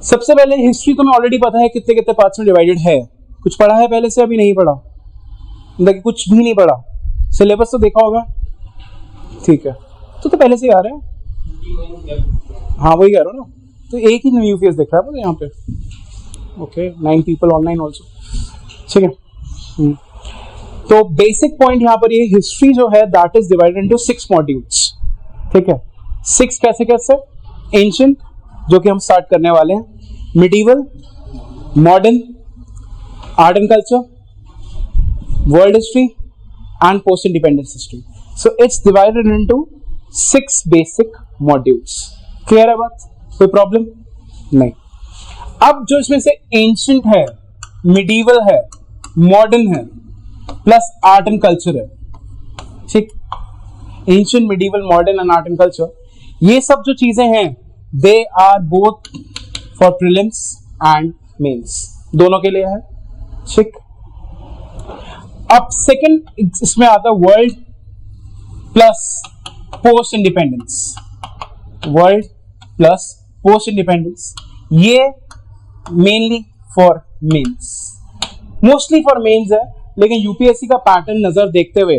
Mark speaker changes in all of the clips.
Speaker 1: सबसे पहले हिस्ट्री तुम्हें ऑलरेडी पता है कितने कितने पार्ट्स में डिवाइडेड है, कुछ पढ़ा है पहले से, अभी नहीं पढ़ा, मतलब कुछ भी नहीं पढ़ा, सिलेबस तो देखा होगा, ठीक है, तो पहले से ही आ रहा है, हाँ वही कह रहा हूँ ना, तो एक ही न्यू फेस दिख रहा है मुझे यहाँ पे, ओके 9 पीपल ऑनलाइन ऑल्सो, ठीक है। तो बेसिक पॉइंट यहाँ पर ये हिस्ट्री जो है that is divided into 6 modules, ठीक है। 6 कैसे कैसे, एंशिएंट जो कि हम स्टार्ट करने वाले हैं, medieval, modern, art and culture, world history and post independence history. So it's divided into 6 basic modules. Clear है बात, कोई प्रॉब्लम नहीं। अब जो इसमें से एंशिएंट है, मिडीवल है, मॉडर्न है प्लस आर्ट एंड कल्चर है, ठीक, ancient, medieval, modern and art and culture, ये सब जो चीजें हैं they are both for prelims and mains, दोनों के लिए है, ठीक। अब सेकंड इसमें आता है world plus post independence, world plus post independence, ये mainly for mains, mostly for mains है, लेकिन यूपीएससी का पैटर्न नजर देखते हुए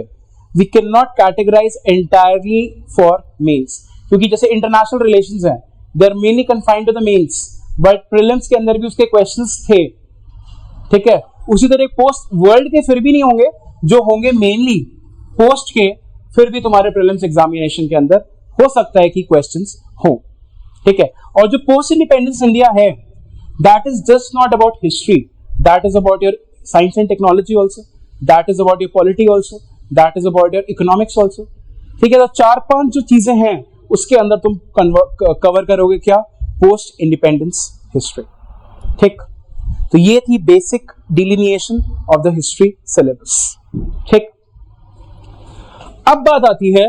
Speaker 1: we can not categorise entirely for mains, क्योंकि जैसे इंटरनेशनल रिलेशंस हैं they are mainly confined to the mains, but prelims के अंदर भी उसके क्वेश्चंस थे, ठीक है। उसी तरह पोस्ट वर्ल्ड के फिर भी नहीं होंगे, जो होंगे मेनली पोस्ट के, फिर भी तुम्हारे प्रीलिम्स एग्जामिनेशन के अंदर हो सकता है कि क्वेश्चंस हो, ठीक है। और जो पोस्ट इंडिपेंडेंस इंडिया है that is just not about history, that is about your science and technology also, that is about your polity also, that is about your economics also, ठीक है। तो 4-5 जो चीजें हैं उसके अंदर तुम कवर करोगे क्या, पोस्ट इंडिपेंडेंस हिस्ट्री, ठीक। तो ये थी basic delineation of the history syllabus, ठीक। अब बात आती है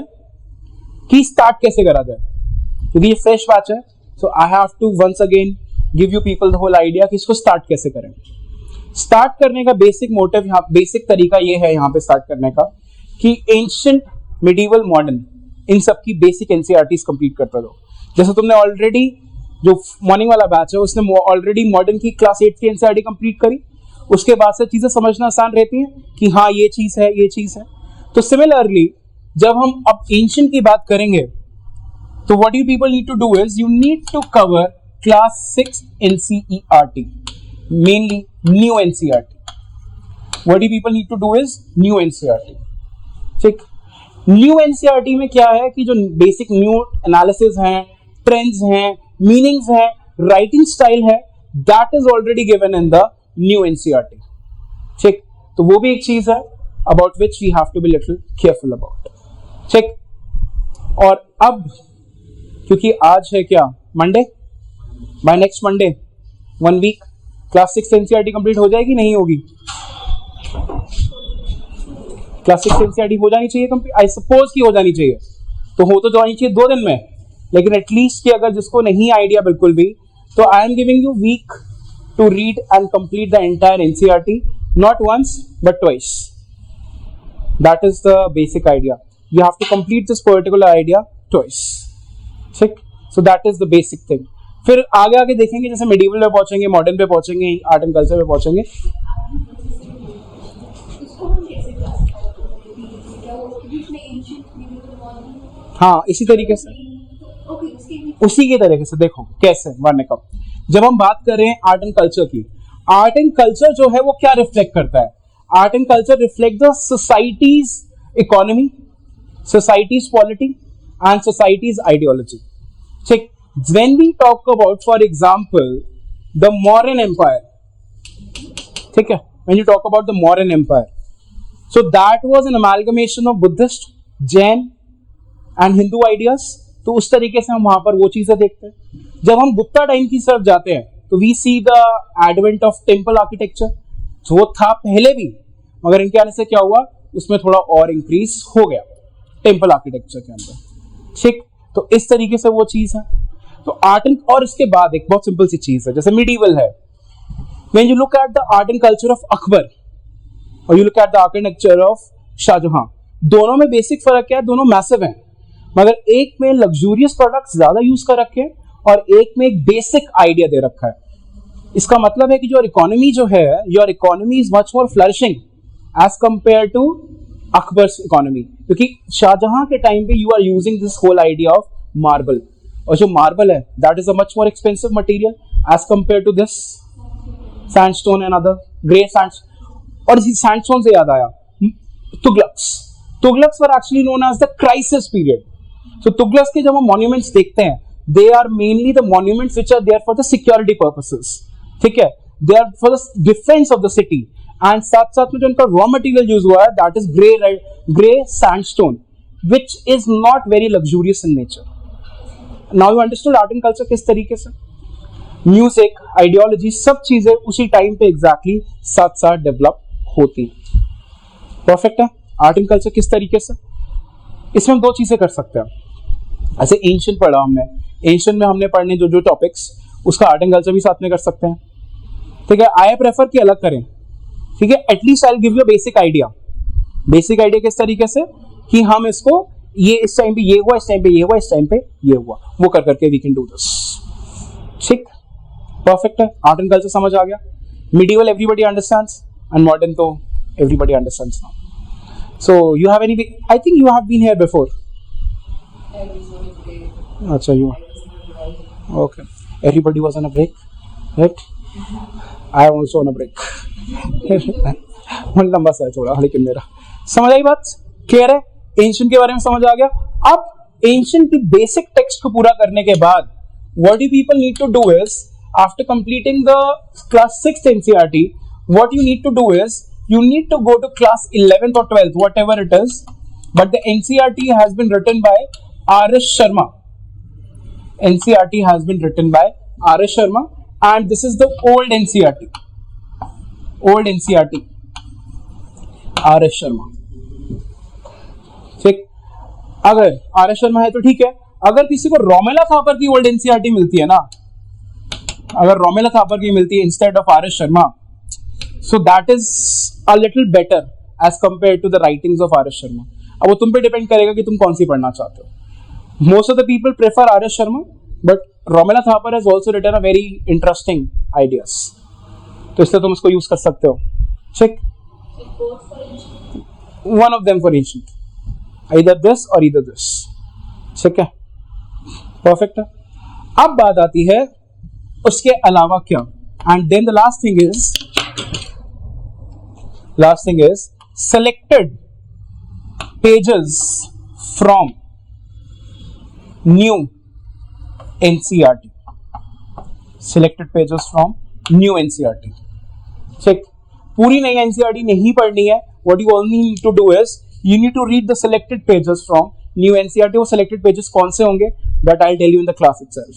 Speaker 1: कि स्टार्ट कैसे करा जाए, क्योंकि ये फ्रेश बैच है, so I have to once again give you people the whole idea कि इसको स्टार्ट कैसे करें। स्टार्ट करने का बेसिक मोटिव, यहाँ बेसिक तरीका ये है यहाँ पे स्टार्ट करने का कि एंशिएंट, मिडीवल, मॉडर्न, इन सब की बेसिक एनसीईआरटीज कंप्लीट करते रहो। जैसे तुमने ऑलरेडी जो मॉर्निंग वाला बैच है उसने ऑलरेडी मॉडर्न की क्लास 8 की एनसीईआरटी कंप्लीट करी, उसके बाद से चीजें समझना आसान रहती हैं कि हाँ ये चीज है, ये चीज है। तो सिमिलरली जब हम अब एंशिएंट की बात करेंगे तो what you people need to do is you need to cover class 6 NCERT, mainly new NCERT. What do people need to do is new NCERT, ठीक। new NCERT में क्या है कि जो बेसिक न्यू एनालिसिस हैं, ट्रेंड्स हैं, meanings हैं, writing style है, that is already given in the new NCERT, ठीक। तो वो भी एक चीज है about which we have to be little careful about, ठीक। और अब क्योंकि आज है क्या, Monday, by next Monday 1 week class 6 NCERT complete हो जाएगी, नहीं होगी? क्लास 6 एनसीईआरटी हो जानी चाहिए कंप्लीट, आई सपोज कि हो जानी चाहिए, तो हो तो जानी चाहिए 2 दिन में, लेकिन एटलीस्ट कि अगर जिसको नहीं आइडिया बिल्कुल भी, तो I am giving you week to read and complete the entire NCERT, not once but twice, that is the basic idea, you have to complete this particular idea twice, ठीक। So that is the basic thing. फिर आगे आगे देखेंगे, जैसे medieval पे पहुंचेंगे, modern पे पहुंचेंगे, आर्ट एंड कल्चर पे पहुंचेंगे। हाँ इसी तरीके से, उसी के तरीके से देखो कैसे वरने कब, जब हम बात करें आर्ट एंड कल्चर की, आर्ट एंड कल्चर जो है वो क्या रिफ्लेक्ट करता है, art and culture reflect the societies economy, societies polity and societies ideology, ठीक। When we talk about, for example, the Mauryan Empire, ठीक है, when you talk about the Mauryan Empire, so that was an amalgamation of Buddhist, Jain and Hindu ideas, तो उस तरीके से हम वहां पर वो चीजें देखते हैं। जब हम गुप्ता टाइम की तरफ जाते हैं तो we see the advent of temple architecture, जो था पहले भी, मगर इनके आने से क्या हुआ, उसमें थोड़ा और इंक्रीज हो गया टेम्पल आर्किटेक्चर के अंदर, ठीक। तो इस तरीके से वो चीज है। तो आर्ट एंड, और इसके बाद एक बहुत सिंपल सी चीज है, जैसे मिडीवल है, when you look at the art and culture of Akbar और you look at the art and culture of Shahjahan, दोनों में बेसिक फर्क क्या है, दोनों मैसिव हैं, मगर एक में लग्जूरियस प्रोडक्ट्स ज्यादा यूज कर रखे हैं और एक में एक बेसिक आइडिया दे रखा है। इसका मतलब है कि जो इकोनॉमी जो है, your economy is much more flourishing as compare to Akbar's economy, क्योंकि शाहजहां के टाइम पे you are using this whole idea of marble, और जो मार्बल है that is a much more expensive material as compare to this sandstone and other grey sand. और इसी sandstone से याद आया, Tughlaqs were actually known as the crisis period. So Tughlaqs के जब हम मॉन्यूमेंट्स देखते हैं, they are mainly the monuments which are there for the security purposes, ठीक है, they are for the defence of the city, and साथ साथ में जो उनका रॉ मटेरियल यूज हुआ है that is grey sandstone which is not very luxurious in nature. Now you understood art and culture किस तरीके से, म्यूजिक, आइडियोलॉजी, सब चीजें उसी टाइम पे एग्जैक्टली साथ साथ डेवलप होती। परफेक्ट है। आर्ट एंड कल्चर किस तरीके से, इसमें हम दो चीजें कर सकते हैं। ऐसे एंशिएंट पढ़ा हमने, एंशिएंट में हमने पढ़ने जो जो टॉपिक्स, उसका आर्ट एंड कल्चर भी साथ में कर सकते हैं, ठीक है। आई प्रेफर कि अलग करें, ठीक है, at least I will give you basic idea. Basic idea किस तरीके से कि हम इसको ये इस टाइम पे ये हुआ, इस टाइम पे ये हुआ, इस टाइम पे ये हुआ, वो कर करके वी कैन डू दिस, ठीक। परफेक्ट है। आर्ट एंड कल्चर समझ आ गया। Medieval everybody understands and modern तो everybody understands now. So you have any? I think you have been here before. अच्छा, you. Okay. Everybody was on a break, right? I am also on a break. मन लंबा सा है थोड़ा, लेकिन मेरा समझ आई बात, क्लियर है। एंशिएंट के बारे में समझ आ गया। अब एंशिएंट की बेसिक टेक्स्ट को पूरा करने के बाद what do people need to do is, after completing the class 6th NCERT, what you need to do is you need to go to class 11th or 12th, whatever it is, but the NCERT has been written by R.S. Sharma. NCERT has been written by R.S. Sharma, and this is the old NCERT. Old NCERT. R.S. Sharma. ठीक। अगर R.S. Sharma है तो ठीक है। अगर किसी को रोमेला थापर की ओल्ड NCERT मिलती है ना, अगर रोमेला थापर की मिलती है instead of R.S. Sharma, so that is a little better as compared to the writings of R.S. Sharma. अब वो तुम पे डिपेंड करेगा कि तुम कौन सी पढ़ना चाहते हो। Most of the people prefer R.S. Sharma, but Romila Thapar has also written a very interesting ideas. तो इसलिए तुम इसको यूज कर सकते हो। check. One of them for ancient. Either this or either this. ठीक है, परफेक्ट है। अब बात आती है उसके अलावा क्या, and then the last thing is selected pages from new NCERT. Selected pages from new NCERT. ठीक, पूरी नई NCERT नहीं पढ़नी है। What you only need to do is you need to read the selected pages from new NCERT. वो selected pages कौन से होंगे that I'll tell you in the class itself.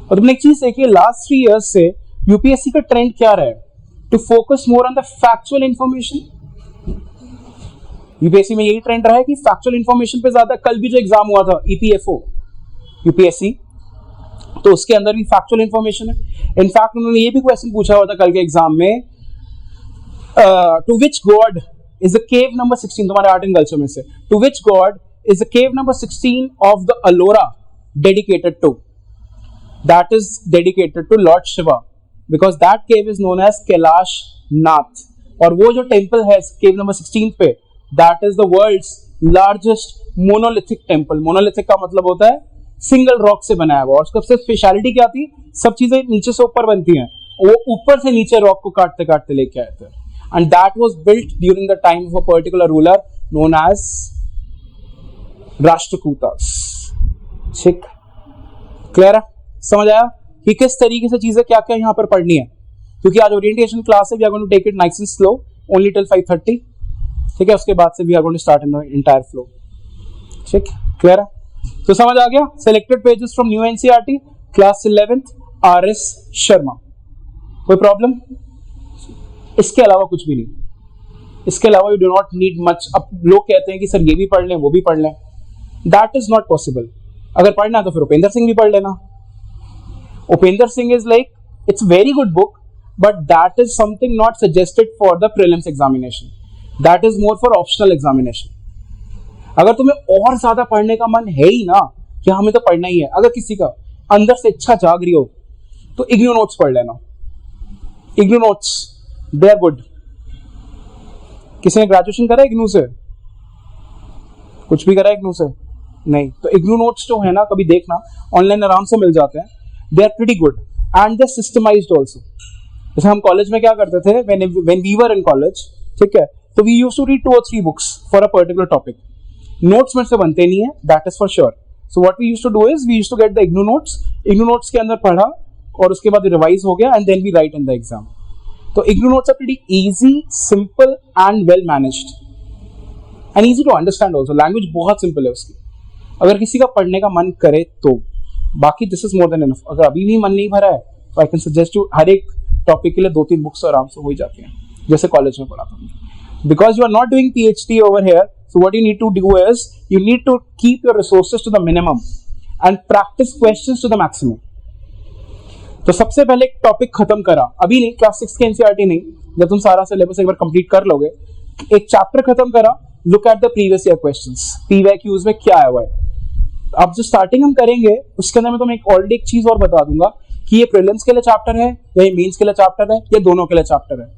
Speaker 1: और तुमने एक चीज देखी, लास्ट 3 years से यूपीएससी का ट्रेंड क्या रहा है, to focus more on the factual information. UPSC में यही ट्रेंड रहा है कि फैक्चुअल इंफॉर्मेशन पे ज्यादा। कल भी जो एग्जाम हुआ था ईपीएफओ यूपीएससी, तो उसके अंदर भी फैक्चुअल इंफॉर्मेशन है। इनफैक्ट उन्होंने ये भी क्वेश्चन पूछा हुआ था कल के एग्जाम में, to which god is the cave number 16, तुम्हारे आर्ट एंड कल्चर में से, to which god is the cave number 16 of the Ellora dedicated to, that is dedicated to Lord Shiva, because that cave is known as Kailash Nath. और वो जो temple है केव number 16 पे, that is the world's largest monolithic temple. monolithic का मतलब होता है single rock से बनाया हुआ, और उसका सबसे स्पेशलिटी क्या थी, सब चीजें नीचे से ऊपर बनती हैं, वो ऊपर से नीचे रॉक को काटते काटते लेके आए थे, and that was built during the time of a particular ruler known as Rashtrakutas. ठीक, क्लियर है, समझ आया कि किस तरीके से चीजें क्या क्या यहाँ पर पढ़नी है। क्योंकि आज ओरिएंटेशन क्लास है, we are going to take it nice and slow, only till 5:30, ठीक है। उसके बाद से we are going to start in the entire flow, ठीक, क्लियर है। तो समझ आ गया। Selected pages from new NCERT, class 11th, R S. Sharma. कोई प्रॉब्लम? इसके अलावा कुछ भी नहीं। इसके अलावा you do not need much. अब लोग कहते हैं कि सर ये भी पढ़ लें वो भी पढ़ लें, दैट इज नॉट पॉसिबल। अगर पढ़ना है तो फिर उपेंद्र सिंह भी पढ़ लेना। Upendra Singh is like, it's very good book, but that is something not suggested for the prelims examination. That is more for optional examination. अगर तुम्हें और ज्यादा पढ़ने का मन है ही ना कि हमें तो पढ़ना ही है, अगर किसी का अंदर से इच्छा जाग रही हो तो इग्नू नोट्स पढ़ लेना। IGNOU notes they are good. किसी ने ग्रेजुएशन करा है इग्नू से? कुछ भी करा है इग्नू से? नहीं। तो इग्नू नोट्स जो है ना, कभी देखना, ऑनलाइन आराम से मिल जाते हैं। They are pretty good and they systematized also. जैसे हम कॉलेज में क्या करते थे, when we were in college, ठीक है, तो we used to read 2 or 3 books for a particular topic. Notes में से बनते नहीं है, that is for sure. So what we used to do is we used to get the IGNOU notes के अंदर पढ़ा और उसके बाद रिवाइज हो गया and then we write in the exam. तो IGNOU notes are pretty easy, simple and well managed and easy to understand also. Language बहुत सिंपल है उसकी, अगर किसी का पढ़ने का मन करे तो। बाकी this is more than enough. अगर अभी भी मन नहीं भरा है तो आई कैन सजेस्ट यू, हर एक टॉपिक के लिए 2-3 बुक्स आराम से हो ही जाती हैं, जैसे कॉलेज में पढ़ा था। Because you are not doing PhD over here, so what you need to do is you need to keep your resources to the minimum and practice questions to the maximum. तो सबसे पहले एक topic खत्म करा, अभी नहीं, class 6 के NCERT नहीं, जब तुम सारा सिलेबस एक बार कंप्लीट कर लोगे, एक चैप्टर खत्म करा, look at the previous year questions, PYQs में क्या आया हुआ है। अब जो स्टार्टिंग हम करेंगे उसके अंदर मैं तुम्हें ऑलरेडी एक चीज और बता दूंगा कि ये प्रीलिम्स के लिए चैप्टर है या ये मेंस के लिए चैप्टर है या दोनों के लिए चैप्टर है।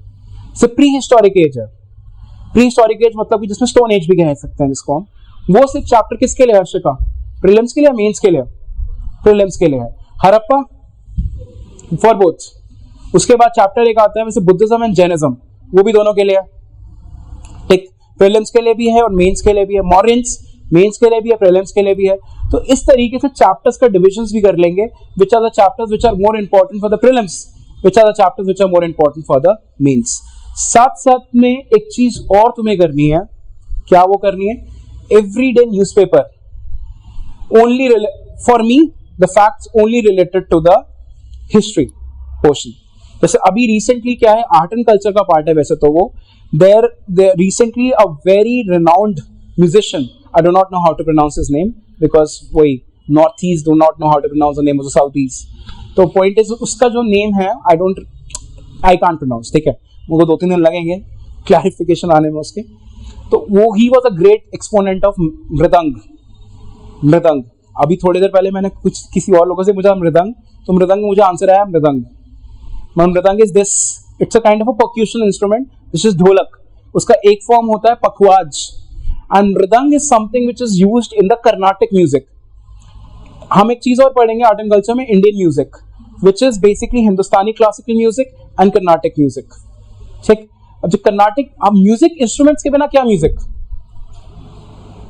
Speaker 1: सो प्री हिस्टोरिक एज है। प्री हिस्टोरिक एज मतलब कि जिसमें स्टोन एज भी कह सकते हैं जिसको हम, वो सिर्फ चैप्टर किसके लिए है हर्षिका? प्रीलिम्स के लिए, मेंस के लिए? प्रीलिम्स के लिए है। Harappa for both. उसके बाद चैप्टर एक आता है वैसे बुद्धिज्म एंड जैनिज्म, वो भी दोनों के लिए है, ठीक, प्रीलिम्स के लिए भी है और मेंस के लिए भी है। मॉरियंस मेंस के लिए भी है, प्रीलिम्स के लिए भी है। तो इस तरीके से चैप्टर्स का डिविजन्स भी कर लेंगे, which are the chapters which are more important for the prelims, which are the chapters which are more important for the mains. साथ साथ में एक चीज और तुम्हें करनी है, क्या वो करनी है? Everyday newspaper only for me, the facts only related to the history portion. जैसे अभी रिसेंटली क्या है, आर्ट एंड कल्चर का पार्ट है वैसे तो वो, there recently a very renowned musician, I do not know how to pronounce his name because वही north east do not know how to pronounce the name of the south east. तो point is उसका जो name है I can't pronounce, ठीक है, मुझको 2-3 दिन लगेंगे क्लैरिफिकेशन आने में उसके। तो वो he was a great exponent of मृदंग। अभी थोड़ी देर पहले मैंने कुछ किसी और लोगों से पूछा मृदंग, तो मृदंग मुझे आंसर आया मृदंग। मृदंग is this, it's a kind of a percussion instrument, this is ढोलक। उसका एक फॉर्म होता है पखवाज एंड मृदंग is something which is used in the Carnatic music. हम एक चीज और पढ़ेंगे आर्ट एंड कल्चर में, Indian music, which is basically Hindustani classical music and Carnatic music, ठीक। अब जो कर्नाटिक, अब म्यूजिक इंस्ट्रूमेंट्स के बिना क्या म्यूजिक,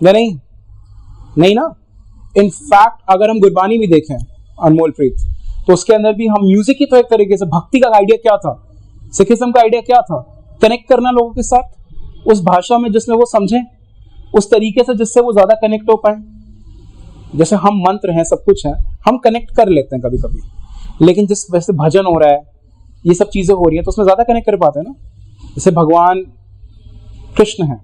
Speaker 1: या नहीं ना। इनफैक्ट अगर हम गुरबानी भी देखें अनमोल प्रीत, तो उसके अंदर भी हम म्यूजिक ही तो एक तरीके से, भक्ति का आइडिया क्या था, सिखिज्म का आइडिया क्या था, कनेक्ट करना लोगों के साथ उस भाषा में जिसमें वो समझें, उस तरीके से जिससे वो ज्यादा कनेक्ट हो पाए। जैसे हम मंत्र हैं, सब कुछ है, हम कनेक्ट कर लेते हैं कभी कभी, लेकिन जिस वैसे भजन हो रहा है, ये सब चीजें हो रही है, तो उसमें ज्यादा कनेक्ट कर पाते हैं ना। जैसे भगवान कृष्ण हैं,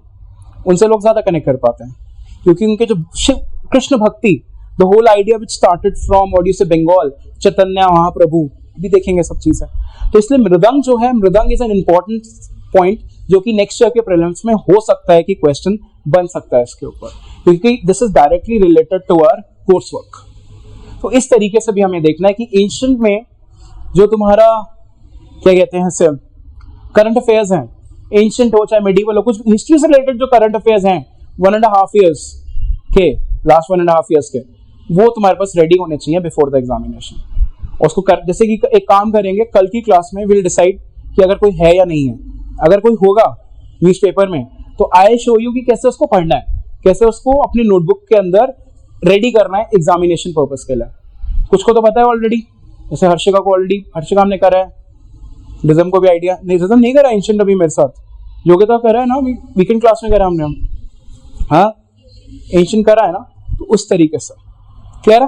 Speaker 1: उनसे लोग ज्यादा कनेक्ट कर पाते हैं क्योंकि उनके जो Shiva Krishna bhakti, the whole idea which started from what you say Bengal, Chaitanya Mahaprabhu, भी देखेंगे सब चीजें। तो इसलिए मृदंग जो है, मृदंग इज एन इंपॉर्टेंट पॉइंट जो कि नेक्स्ट ईयर के प्रीलिम्स में हो सकता है कि क्वेश्चन बन सकता है इसके ऊपर, क्योंकि this is directly related to our course work. तो इस तरीके से भी हमें देखना है कि एंशिएंट में जो तुम्हारा क्या कहते हैं करंट अफेयर्स हैं, एंशिएंट हो चाहे मेडिवल हो, कुछ हिस्ट्री से रिलेटेड जो करंट अफेयर्स हैं 1.5 years के, लास्ट 1.5 years के, वो तुम्हारे पास रेडी होने चाहिए बिफोर द एग्जामिनेशन। और उसको जैसे कि एक काम करेंगे, कल की क्लास में विल डिसाइड कि अगर कोई है या नहीं है। अगर कोई होगा न्यूज़पेपर में तो आई शो यू कि कैसे उसको पढ़ना है, कैसे उसको अपनी नोटबुक के अंदर रेडी करना है एग्जामिनेशन पर्पस के लिए। कुछ को तो पता है ऑलरेडी, जैसे हर्षिका को ऑलरेडी, हर्षिका हमने करा है, रिज्म को भी आइडिया नहीं, रिज्म नहीं करा एंशिएंट अभी मेरे साथ, योग्यता करा है ना, वीकेंड क्लास में करा हमने, हम हाँ एंशिएंट करा है ना। तो उस तरीके से क्लियर है।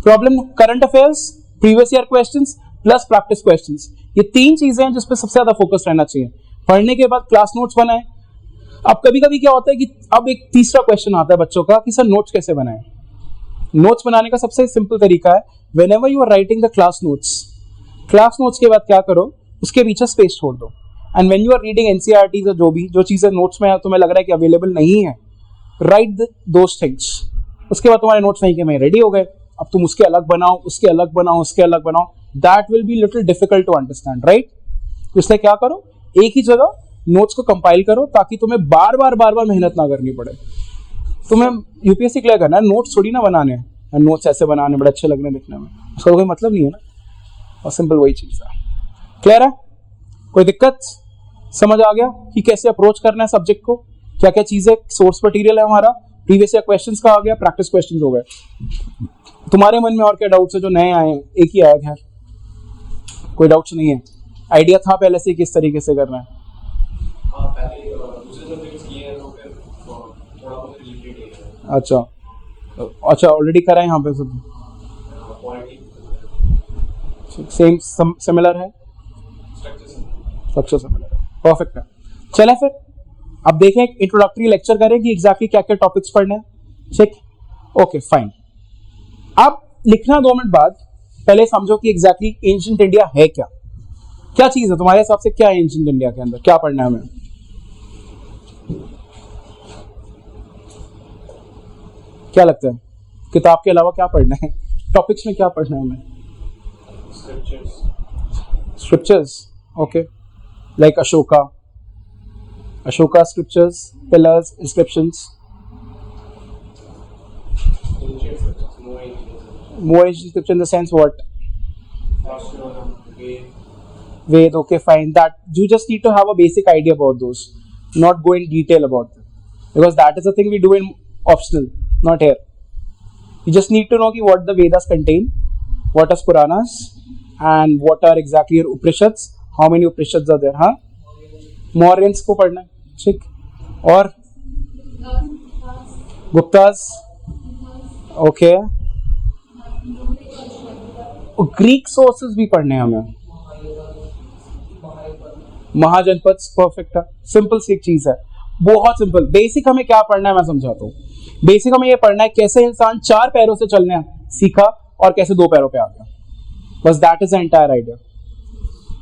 Speaker 1: Problem current affairs, previous year questions plus practice questions, ये 3 चीजें हैं जिस पे सबसे ज्यादा फोकस रहना चाहिए। पढ़ने के बाद क्लास नोट्स बनाए। अब कभी कभी क्या होता है कि अब एक तीसरा क्वेश्चन आता है बच्चों का कि सर नोट्स कैसे बनाएं। नोट्स बनाने का सबसे सिंपल तरीका है, whenever you are writing the class notes के बाद क्या करो, उसके पीछे स्पेस छोड़ दो। And when you are reading NCERT, जो चीजें नोट्स में तुम्हें लग रहा है कि अवेलेबल नहीं है, राइट दोस थिंग्स। उसके बाद तुम्हारे नोट्स वहीं के वहीं रेडी हो गए। अब तुम उसके अलग बनाओ, उसके अलग बनाओ, उसके अलग बनाओ, that will be little difficult to understand, right. तो इसलिए क्या करो, एक ही जगह नोट्स को कंपाइल करो ताकि तुम्हें बार बार मेहनत ना करनी पड़े। तुम्हें यूपीएससी क्लियर करना है, नोट्स थोड़ी ना बनाने हैं, नोट्स ऐसे बनाने बड़े अच्छे लगने दिखने में, उसका कोई मतलब नहीं है ना, और सिंपल वही चीज है। क्लियर है? कोई दिक्कत? समझ आ गया कि कैसे अप्रोच करना है सब्जेक्ट को, क्या क्या चीजें, सोर्स मटेरियल है हमारा, प्रीवियस ईयर क्वेश्चंस का आ गया, प्रैक्टिस क्वेश्चंस हो गए। तुम्हारे मन में और क्या डाउट्स है जो नए आए हैं? एक ही आया खैर, कोई डाउट्स नहीं है, आइडिया था पहले से किस तरीके से करना है? अच्छा अच्छा, ऑलरेडी करा है यहाँ पे सब, सेम सिमिलर है, स्ट्रक्चर सिमिलर है, परफेक्ट है। चले फिर अब देखें, इंट्रोडक्टरी लेक्चर करें कि एग्जैक्टली क्या क्या टॉपिक्स पढ़ने हैं। ठीक, ओके फाइन। अब लिखना 2 मिनट बाद, पहले समझो कि एग्जैक्टली एंशिएंट इंडिया है क्या, क्या चीज है तुम्हारे हिसाब से, क्या है एंशिएंट इंडिया के अंदर, क्या पढ़ना है हमें? क्या लगता है, किताब के अलावा क्या पढ़ना है, टॉपिक्स में क्या पढ़ना है हमें? Scriptures, okay, like Ashoka scriptures, pillars, inscriptions, more ancient scripture in the sense what? Ved, okay fine, that you just need to have a basic idea about those, not go in detail about them, because that is the thing we do in optional, not here. You just need to know what the Vedas contain, what are Puranas, and what are exactly your Upanishads, how many Upanishads are there, हाँ? Mauryans को पढ़ना है, ठीक, और Guptas, okay, Greek sources भी पढ़ने हैं हमें, महाजनपद, परफेक्ट है, सिंपल सी एक चीज है, बहुत सिंपल। बेसिक हमें क्या पढ़ना है मैं समझाता हूँ। बेसिक हमें ये पढ़ना है कैसे इंसान 4 पैरों से चलने सीखा और कैसे 2 पैरों पे आ गया, बस that is the entire idea.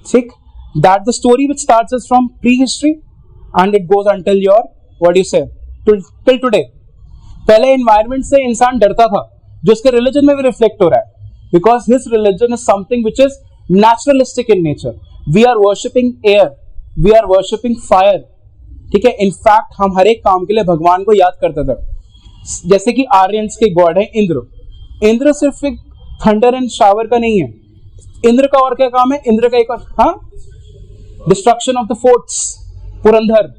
Speaker 1: ठीक, that the story which starts from pre history and it goes until your what you say till today. पहले एनवायरनमेंट से इंसान डरता था, जो उसके रिलीजन में भी रिफ्लेक्ट हो रहा है, because his religion is something which is naturalistic in nature. We are worshipping air, we are worshipping fire. ठीक है, इनफैक्ट हम हर एक काम के लिए भगवान को याद करते थे, जैसे कि आर्यंस के गॉड है इंद्र। इंद्र सिर्फ एक थंडर एंड शावर का नहीं है, इंद्र का और क्या काम है? इंद्र का एक और, हाँ, destruction of the forts, Purandar,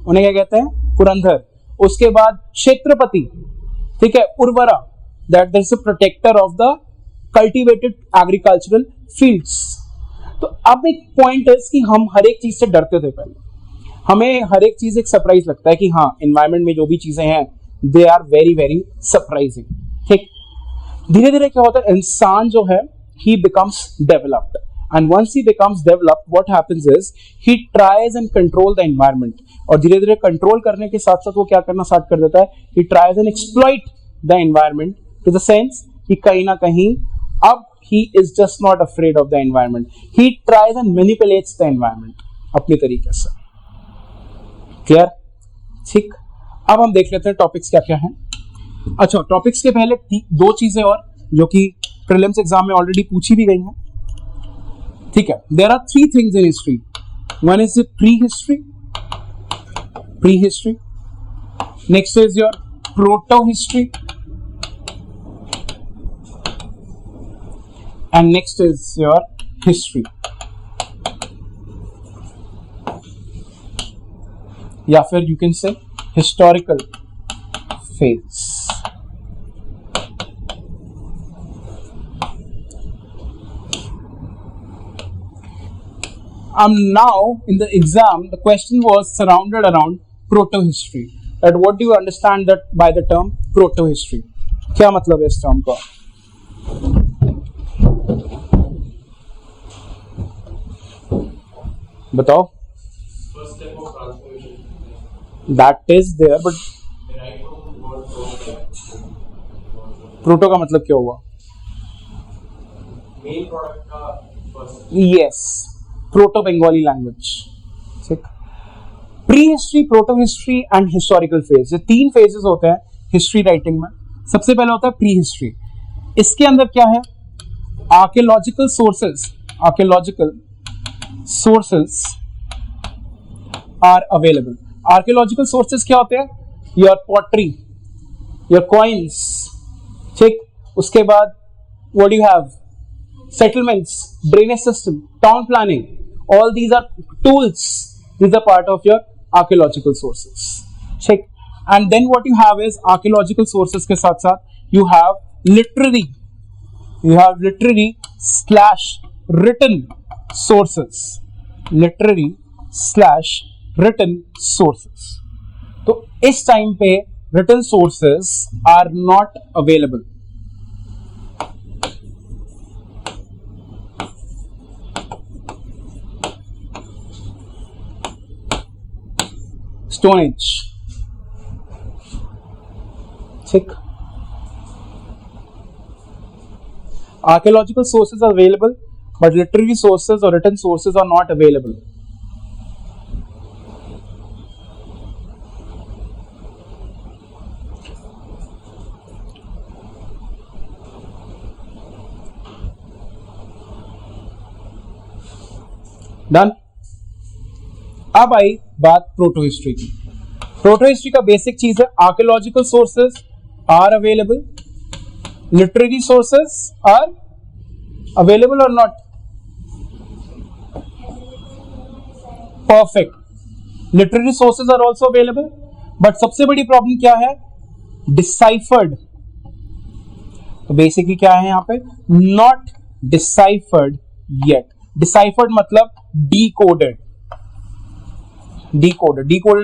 Speaker 1: उन्हें क्या कहते हैं? पुरंदर। उसके बाद क्षेत्रपति, ठीक है, Urvara, that is the protector of the cultivated agricultural fields. तो अब एक पॉइंट है कि हम हर एक चीज से डरते थे पहले, हमें हर एक चीज एक सरप्राइज लगता है कि हाँ, एनवायरनमेंट में जो भी चीजें हैं they are very very surprising. ठीक, धीरे धीरे क्या होता है, इंसान जो है he becomes developed, and once he becomes developed what happens is he tries and control the environment, और धीरे धीरे कंट्रोल करने के साथ साथ वो क्या करना स्टार्ट कर देता है, he tries and exploit the environment to the sense कि कहीं ना कहीं अब he is just not afraid of the environment, he tries and manipulates the environment अपने तरीके से। क्लियर? ठीक, अब हम देख लेते हैं टॉपिक्स क्या क्या हैं। अच्छा, टॉपिक्स के पहले 2 चीजें और जो कि प्रीलिम्स एग्जाम में ऑलरेडी पूछी भी गई हैं। ठीक है, there are 3 things in history. One is the prehistory, next is your proto-history, and next is your history, या फिर you can say historical phase. Now in the exam the question was surrounded around proto-history. That what do you understand that by the term proto-history? क्या मतलब है इस term का? बताओ। That is there, but proto का मतलब क्या हुआ? Yes, proto Bengali language. ठीक, pre history, proto history and historical phase, ये 3 फेजेस होते हैं हिस्ट्री राइटिंग में। सबसे पहले होता है प्री हिस्ट्री। इसके अंदर क्या है? Archaeological sources, archaeological sources are available. Archaeological sources क्या होते हैं? Your pottery, your coins, ठीक. उसके बाद what do you have? Settlements, drainage system, town planning. All these are tools. These are part of your archaeological sources. ठीक. And then what you have is archaeological sources के साथ साथ you have literary / written sources. Literary / written sources. तो इस time पे written sources are not available. Stone Age, ठीक. Archaeological sources are available, but literary sources or written sources are not available. Done. अब आई बात प्रोटो हिस्ट्री की. Proto history का basic चीज है archaeological sources are available, literary sources are available और not. Perfect. Literary sources are also available, but सबसे बड़ी प्रॉब्लम क्या है? डिसाइफर्ड. तो बेसिकली क्या है यहां पे? Not deciphered yet. डिसाइफर्ड मतलब decoded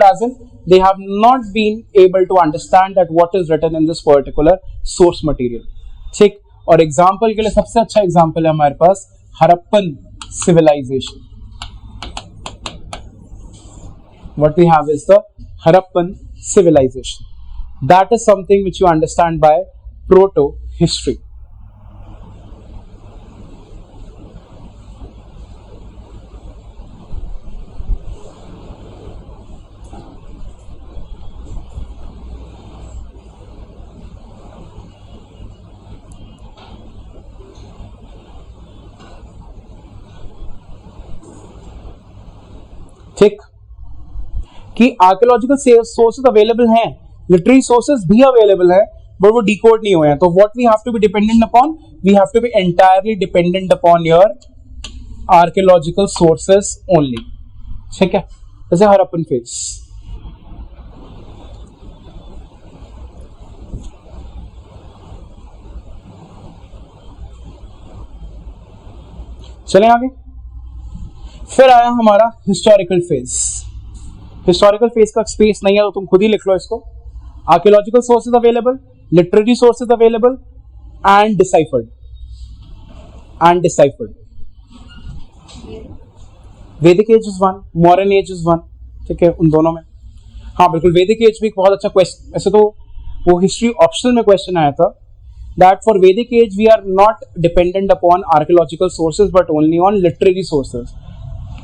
Speaker 1: as in they have not been able to understand that what is written in this particular source material. ठीक. और एग्जाम्पल के लिए सबसे अच्छा एग्जाम्पल है हमारे पास Harappan civilisation. what we have is the Harappan civilization. That is something which you understand by proto history. ठीक कि आर्कियोलॉजिकल सोर्सेज अवेलेबल हैं, लिटरेरी सोर्सेज भी अवेलेबल है, बट वो डिकोड नहीं हुए हैं. तो what we have to be dependent upon? We have to be entirely dependent upon your archaeological sources only. ठीक है. जैसे हड़प्पन फेज. चलें आगे. फिर आया हमारा हिस्टोरिकल फेज. हिस्टोरिकल फेज का स्पेस नहीं है तो तुम खुद ही लिख लो इसको. Archaeological sources available, literary sources available and deciphered. Vedic age is one, modern age is one. ठीक है, उन दोनों में. हाँ बिल्कुल, वैदिक एज भी एक बहुत अच्छा क्वेश्चन. ऐसे तो वो हिस्ट्री ऑप्शनल में क्वेश्चन आया था that for Vedic age we are not dependent upon archaeological sources but only on literary sources.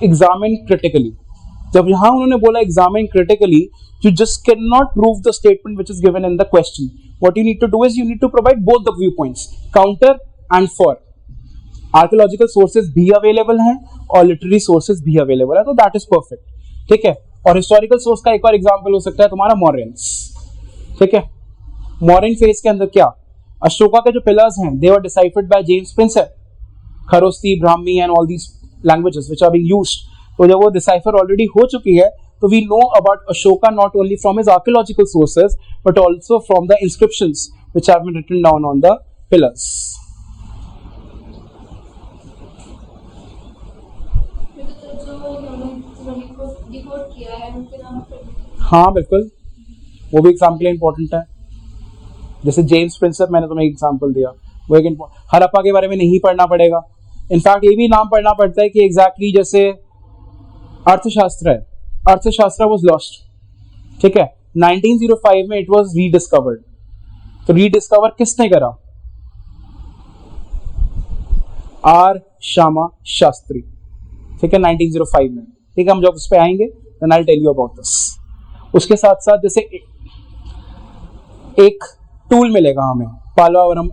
Speaker 1: Examine critically. जब यहाँ उन्होंने बोला examine critically, you just cannot prove the statement which is given in the question. What you need to do is you need to provide both the viewpoints, counter and for. Archaeological sources भी available हैं और literary sources भी available है, तो that is perfect. ठीक है. और historical source का एक और example हो सकता है तुम्हारा Mauryaans. ठीक है. Mauryan phase के अंदर क्या? अशोका के जो पिलर्स हैं, they were deciphered by James Princer, खरोस्ती, Brahmi and all these languages which are being used. तो जब वो decipher already हो चुकी है, तो we know about Ashoka not only from his archaeological sources but also from the inscriptions which have been written down on the pillars. हाँ बिल्कुल, वो भी एग्जाम के लिए इंपॉर्टेंट है. जैसे जेम्स प्रिंसर मैंने तुम्हें एग्जांपल दिया, वो एक हड़प्पा के बारे में नहीं पढ़ना पड़ेगा. इनफैक्ट ये भी नाम पढ़ना पड़ता है कि एग्जैक्टली जैसे अर्थशास्त्र है, अर्थशास्त्र वाज लॉस्ट. ठीक है, 1905 में इट वाज रीडिस्कवर्ड. तो रीडिस्कवर किसने करा? आर श्यामा शास्त्री. ठीक है, 1905 में. ठीक है, हम जब उस पर आएंगे then I will tell you about this. उसके साथ साथ जैसे एक टूल मिलेगा हमें, Pallavaram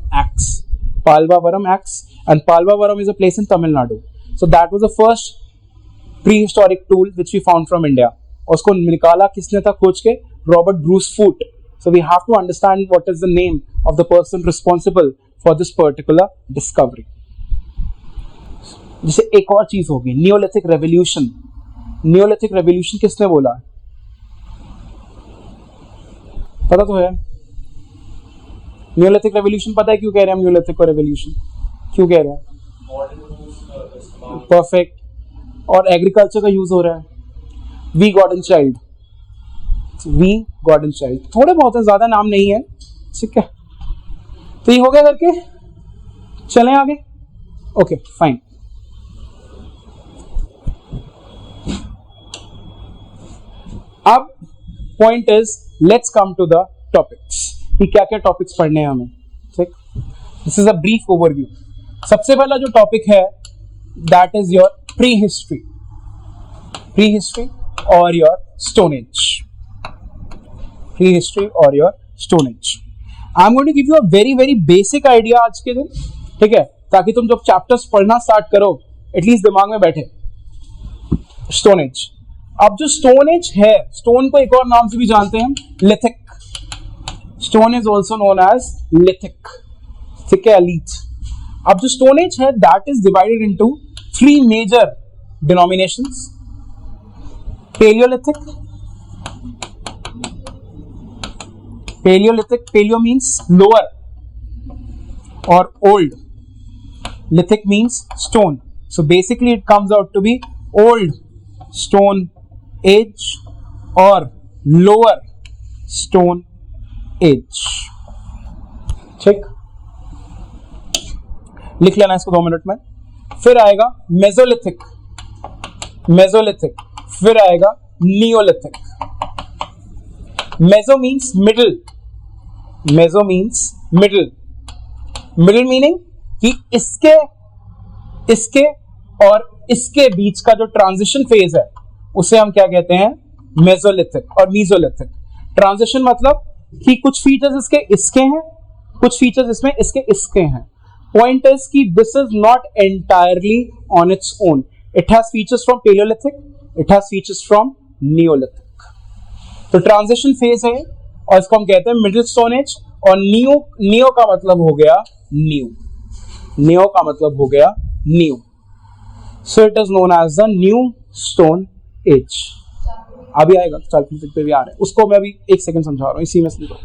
Speaker 1: axe and Pallavaram is a place in Tamil Nadu. So that was the first pre historic tool which we found from India. उसको निकाला किसने था खोज के? Robert Bruce Foote. So we have to understand what is the name of the person responsible for this particular discovery. जैसे एक और चीज होगी, नियोलिथिक रेवोल्यूशन. नियोलिथिक रेवोल्यूशन किसने बोला? पता तो है. नियोलिथिक रेवोल्यूशन पता है क्यों कह रहे हैं हम नियोलिथिक रेवोल्यूशन? क्यों कह रहे हैं? परफेक्ट. और एग्रीकल्चर का यूज हो रहा है. V Gordon Childe. V Gordon Childe थोड़े बहुत है, ज्यादा नाम नहीं है. ठीक है, तो ये हो गया करके. चलें आगे. Okay fine. अब point is let's come to the topics कि क्या क्या टॉपिक्स पढ़ने हैं हमें. ठीक, this is a brief overview. सबसे पहला जो टॉपिक है that is your pre history. Pre history और your stone age. Pre history और your stone age. I am going to give you a very very basic idea आज के दिन. ठीक है, ताकि तुम जब चैप्टर्स पढ़ना स्टार्ट करो एटलीस्ट दिमाग में बैठे. Stone age. अब जो स्टोन एज है, स्टोन को एक और नाम से भी जानते हैं, lithic. Stone is also known as lithic. ठीक है, लीथ. अब जो स्टोन एज है that is divided into 3 major denominations. Palaeolithic. Paleolithic, paleo means lower or old. Lithic means stone. So basically it comes out to be old stone age or lower stone age. ठीक, लिख लेना इसको 2 minute में. फिर आएगा Mesolithic. Mesolithic. फिर आएगा Neolithic. Meso means middle. Meso means middle. Middle meaning कि इसके और इसके बीच का जो ट्रांजिशन फेज है उसे हम क्या कहते हैं? मेसोलिथिक और मीसोलिथिक. ट्रांजिशन मतलब कि कुछ फीचर्स इसके हैं, कुछ फीचर्स इसमें इसके हैं. पॉइंट इज कि this is not entirely on its own. It has features from paleolithic, it has features from neolithic. तो ट्रांजिशन फेज है और इसको हम कहते हैं मिडिल स्टोन एज. और नियो का मतलब हो गया न्यू. नियो का मतलब हो गया new. So it is known as the new stone age. अभी आएगा, चाल पे भी आ रहा है, उसको मैं अभी 1 सेकंड समझा रहा हूं, इसी में समझो.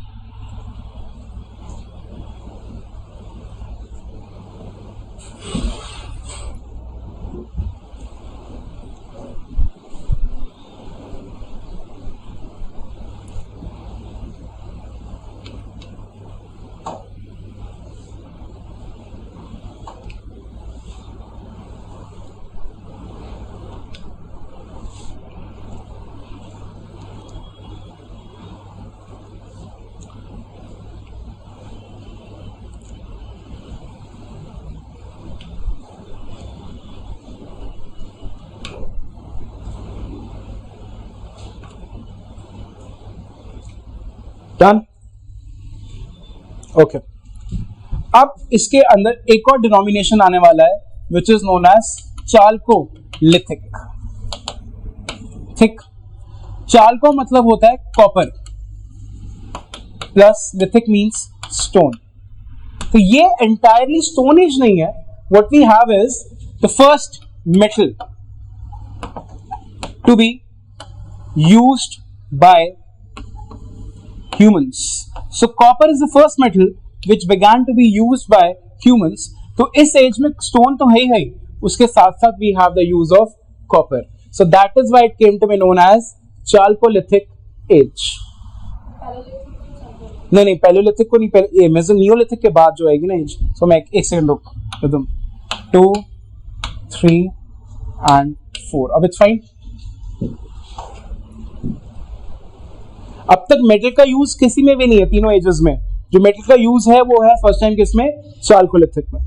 Speaker 1: डन. ओके, अब इसके अंदर एक और डिनोमिनेशन आने वाला है which is known as chalcolithic. ठीक, चाल्को मतलब होता है copper plus lithic means stone. तो ये एंटायरली स्टोन एज नहीं है. What we have is the first metal to be used by humans. So copper is the first metal which began to be used by humans. तो इस as में stone तो है ही, उसके साथ साथ we have the use of copper. So that is why it came to be known as Chalcolithic age. नहीं, Palaeolithic को नहीं, ये मेसोनियोलिथिक के बाद जो आएगी ना एज. सो मैं 1 सेकंड रुक. 2, 3 and 4. अब इट्स फाइन. अब तक मेटल का यूज किसी में भी नहीं है तीनों एजेस में. जो मेटल का यूज है वो है फर्स्ट टाइम किसमें? चाल्कोलिथिक में.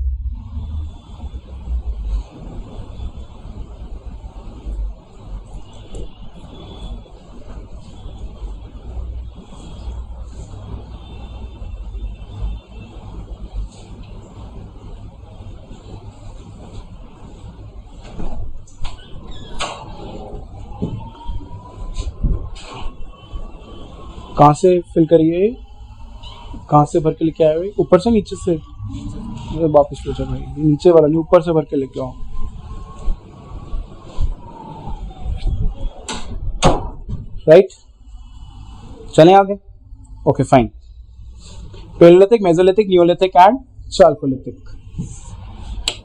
Speaker 1: कहाँ से फिल करिए, कहाँ से भर के लेके आए हुए? ऊपर से नीचे से? वापस पूछा भाई, नीचे वाला नहीं, ऊपर से भर के लेके आओ। राइट, चलें आगे। Okay fine. Palaeolithic, Mesolithic, Neolithic and chalcolithic.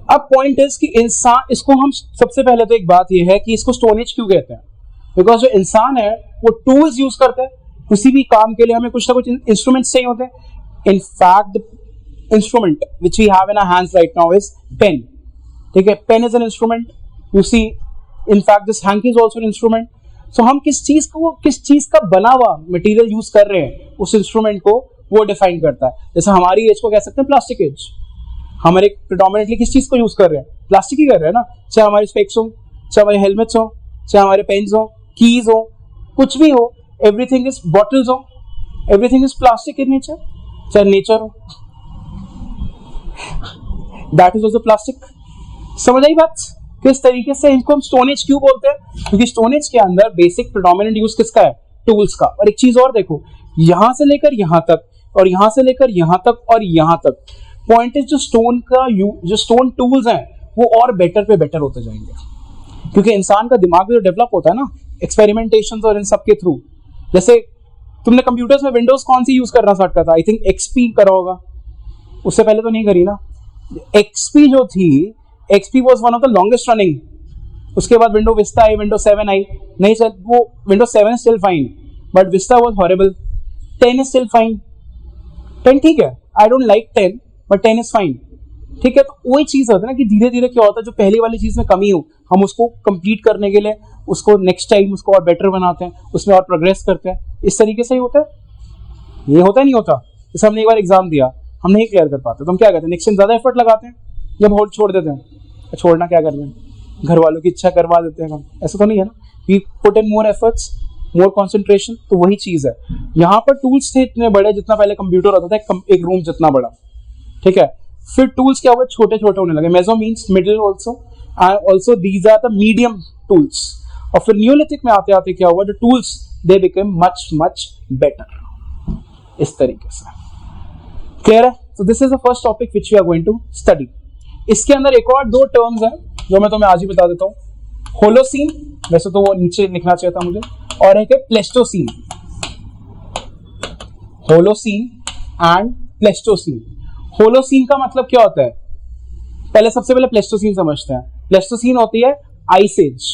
Speaker 1: अब पॉइंट इज कि इंसान, इसको हम सबसे पहले तो एक बात ये है कि इसको स्टोन एज क्यों कहते हैं? बिकॉज जो इंसान है वो टूल्स यूज करता है, किसी भी काम के लिए हमें कुछ ना कुछ इंस्ट्रूमेंट्स चाहिए होते हैं। In fact the instrument which we have in our hands right now is pen. ठीक है, pen is an instrument, you see, in fact this hanky is also an instrument. So हम किस चीज का बना हुआ मटेरियल यूज कर रहे हैं, उस इंस्ट्रूमेंट को वो डिफाइन करता है। जैसे हमारी एज को कह सकते हैं प्लास्टिक एज। हमारे प्रेडोमिनेटली किस चीज को यूज कर रहे हैं? प्लास्टिक ही कर रहे हैं ना, चाहे हमारे स्पेक्स हो, चाहे हमारे हेलमेट्स हो, चाहे हमारे पेन्स हो, कीज हो, कुछ भी हो, एवरीथिंग इज, बॉटल्स हो, everything is plastic in nature, चाहे नेचर हो, दैट इज ऑल्सो प्लास्टिक। समझ आई बात? किस तरीके से इनको हम स्टोन एज क्यों बोलते हैं? क्योंकि स्टोन एज के अंदर बेसिक प्रेडोमिनेंट यूज किसका है? टूल्स का। और एक चीज और देखो, यहां से लेकर यहां तक और यहां से लेकर यहां तक और यहां तक, पॉइंट इज जो स्टोन का जो स्टोन टूल्स हैं वो और बेटर पे बेटर होते जाएंगे, क्योंकि इंसान का दिमाग जो डेवलप होता है ना एक्सपेरिमेंटेशन और इन सब के थ्रू। जैसे तुमने कंप्यूटर्स में विंडोज कौन सी यूज करना स्टार्ट करता? आई थिंक एक्सपी करा होगा, उससे पहले तो नहीं करी ना। एक्सपी जो थी, XP was one of the longest running. उसके बाद विंडो विस्टा आई, विंडो 7 आई, नहीं चल, वो window 7 still fine but Vista was horrible. 10 is still fine, 10 ठीक है, I don't like 10 but 10 is fine. ठीक है, तो वही चीज होता है ना कि धीरे धीरे क्या होता है, जो पहले वाली चीज में कमी हो हम उसको कंप्लीट करने के लिए उसको नेक्स्ट टाइम उसको और बेटर बनाते हैं, उसमें और प्रोग्रेस करते हैं। इस तरीके से ही होता है, ये होता नहीं होता। जैसे हमने एक बार एग्जाम दिया, हम नहीं क्लियर कर पाते तो हम क्या करते हैं? नेक्स्ट टाइम ज्यादा एफर्ट लगाते हैं, जब होल्ड छोड़ देते हैं। छोड़ना क्या करते हैं? घर वालों की इच्छा करवा देते हैं हम, ऐसा तो नहीं है ना। We put in more efforts, more concentration. तो वही चीज है, यहाँ पर टूल्स थे इतने बड़े, जितना पहले कंप्यूटर होता था एक रूम जितना बड़ा। ठीक है, फिर टूल्स क्या हुए? छोटे छोटे होने लगे। Meso means middle also, and also these are the medium tools. और फिर न्यूलिथिक में आते आते क्या हुआ? The tools they became much much better. इस तरीके से क्लियर है? तो this is the first topic which we are going to study. इसके अंदर एक और दो टर्म्स हैं जो मैं तुम्हें आज ही बता देता हूँ। होलोसीन, वैसे तो वो नीचे लिखना चाहिए था मुझे, और एक है Pleistocene. Holocene and Pleistocene. Holocene का मतलब क्या होता है? पहले सबसे पहले प्लेस्टोसीन समझते हैं। प्लेस्टोसीन होती है आइस एज।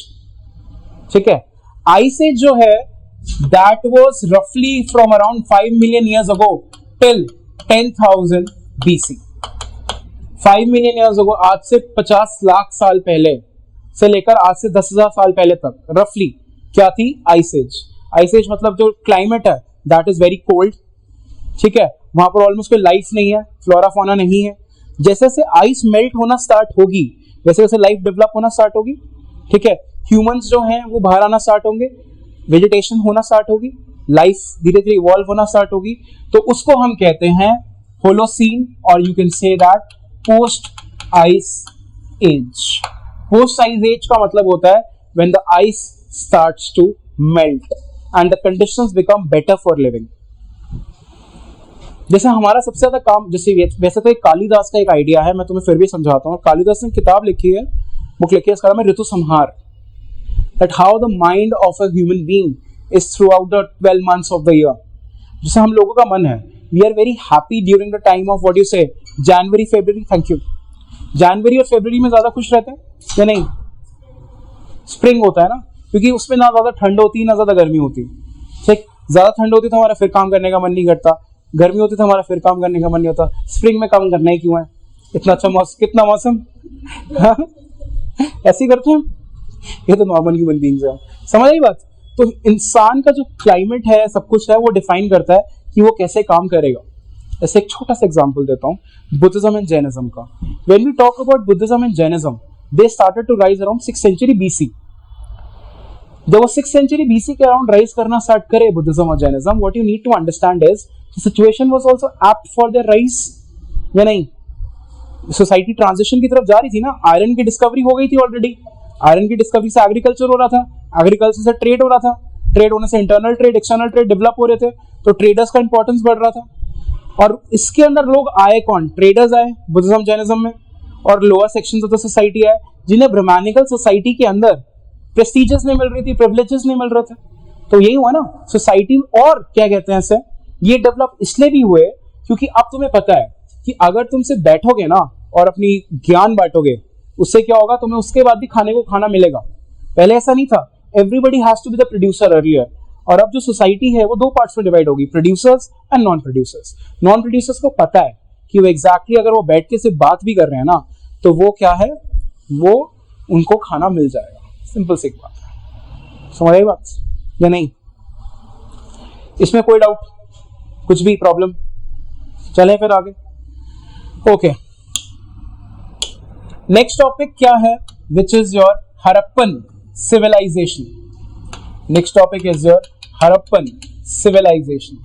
Speaker 1: ठीक है, आइस एज जो है दैट वाज रफली from around 5 million years ago till 10,000 BC। 5 million years ago, आज से 50 लाख साल पहले से लेकर आज से 10,000 साल पहले तक रफली क्या थी? Ice as. आइस एज मतलब जो क्लाइमेट है दैट इज वेरी कोल्ड। ठीक है, वहां पर ऑलमोस्ट कोई लाइफ नहीं है, फ्लोरा फौना नहीं है। जैसे जैसे आइस मेल्ट होना स्टार्ट होगी वैसे वैसे लाइफ डेवलप होना स्टार्ट होगी। ठीक है, ह्यूमंस जो हैं वो बाहर आना स्टार्ट होंगे, वेजिटेशन होना स्टार्ट होगी, लाइफ धीरे धीरे इवॉल्व होना स्टार्ट होगी। तो उसको हम कहते हैं होलोसीन, और you can say that post ice age. Post ice age का मतलब होता है when the ice starts to melt and the conditions become better for living. जैसे हमारा सबसे ज्यादा काम, जैसे वैसे तो एक कालिदास का एक आइडिया है, मैं तुम्हें फिर भी समझाता हूँ। कालिदास ने किताब लिखी है, बुक लिखी है, इसका नाम है Ritu Samhar. That how the mind of a human being is throughout the 12 months of the year. जैसे हम लोगों का मन है, we are very happy during the time of what you say January February. Thank you. जनवरी और फरवरी में ज्यादा खुश रहते हैं या नहीं? स्प्रिंग होता है ना, क्योंकि उसमें ना ज्यादा ठंड होती ना ज्यादा गर्मी होती। ठीक, ज्यादा ठंड होती तो हमारा फिर काम करने का मन नहीं करता, गर्मी होती तो हमारा फिर काम करने का मन नहीं होता। स्प्रिंग में काम करना ही क्यों है? इतना अच्छा मौसम, कितना मौसम ऐसे ही करते हैं। ये तो नॉर्मल ह्यूमन बीइंग्स है। समझ आई बात? तो इंसान का जो क्लाइमेट है, सब कुछ है, वो डिफाइन करता है कि वो कैसे काम करेगा। ऐसे एक छोटा सा एग्जांपल देता हूँ बुद्धिज्म एंड जैनिज्म का। When we talk about Buddhism and Jainism, they started to rise around 6th century BC। जब वो 6th century BC के अराउंड राइज करना स्टार्ट करे बुद्धिज्म और Jainism, what you need to understand is situation was also apt for their rise या नहीं? Society transition की तरफ जा रही थी ना, आयरन की डिस्कवरी हो गई थी ऑलरेडी। आयरन की डिस्कवरी से एग्रीकल्चर हो रहा था, एग्रीकल्चर से ट्रेड हो रहा था, ट्रेड होने से internal trade, external trade develop हो रहे थे। तो ट्रेडर्स का इंपॉर्टेंस बढ़ रहा था। और इसके अंदर लोग आए कौन? ट्रेडर्स आए बुद्धिज्म जैनिज्म में, और lower sections of the society आए जिन्हें ब्राह्मणिकल सोसाइटी के अंदर प्रेस्टीजेस नहीं मिल रही थी, प्रिविलेजेस नहीं मिल रहे थे। तो यही हुआ ना सोसाइटी। और क्या कहते हैं इसे, ये डेवलप इसलिए भी हुए क्योंकि अब तुम्हें पता है कि अगर तुमसे बैठोगे ना और अपनी ज्ञान बांटोगे, उससे क्या होगा, तुम्हें उसके बाद भी खाने को खाना मिलेगा। पहले ऐसा नहीं था, everybody has to be the producer earlier. और अब जो सोसाइटी है वो दो पार्ट्स में डिवाइड होगी, producers and non producers. Non producers को पता है कि वो एग्जैक्टली अगर वो बैठ के सिर्फ बात भी कर रहे हैं ना, तो वो क्या है, वो उनको खाना मिल जाएगा। सिंपल सी बात है। समझ आई बात या नहीं? इसमें कोई डाउट, कुछ भी प्रॉब्लम? चलें फिर आगे। ओके, नेक्स्ट टॉपिक क्या है, which is your Harappan civilisation. Next topic is your Harappan civilisation.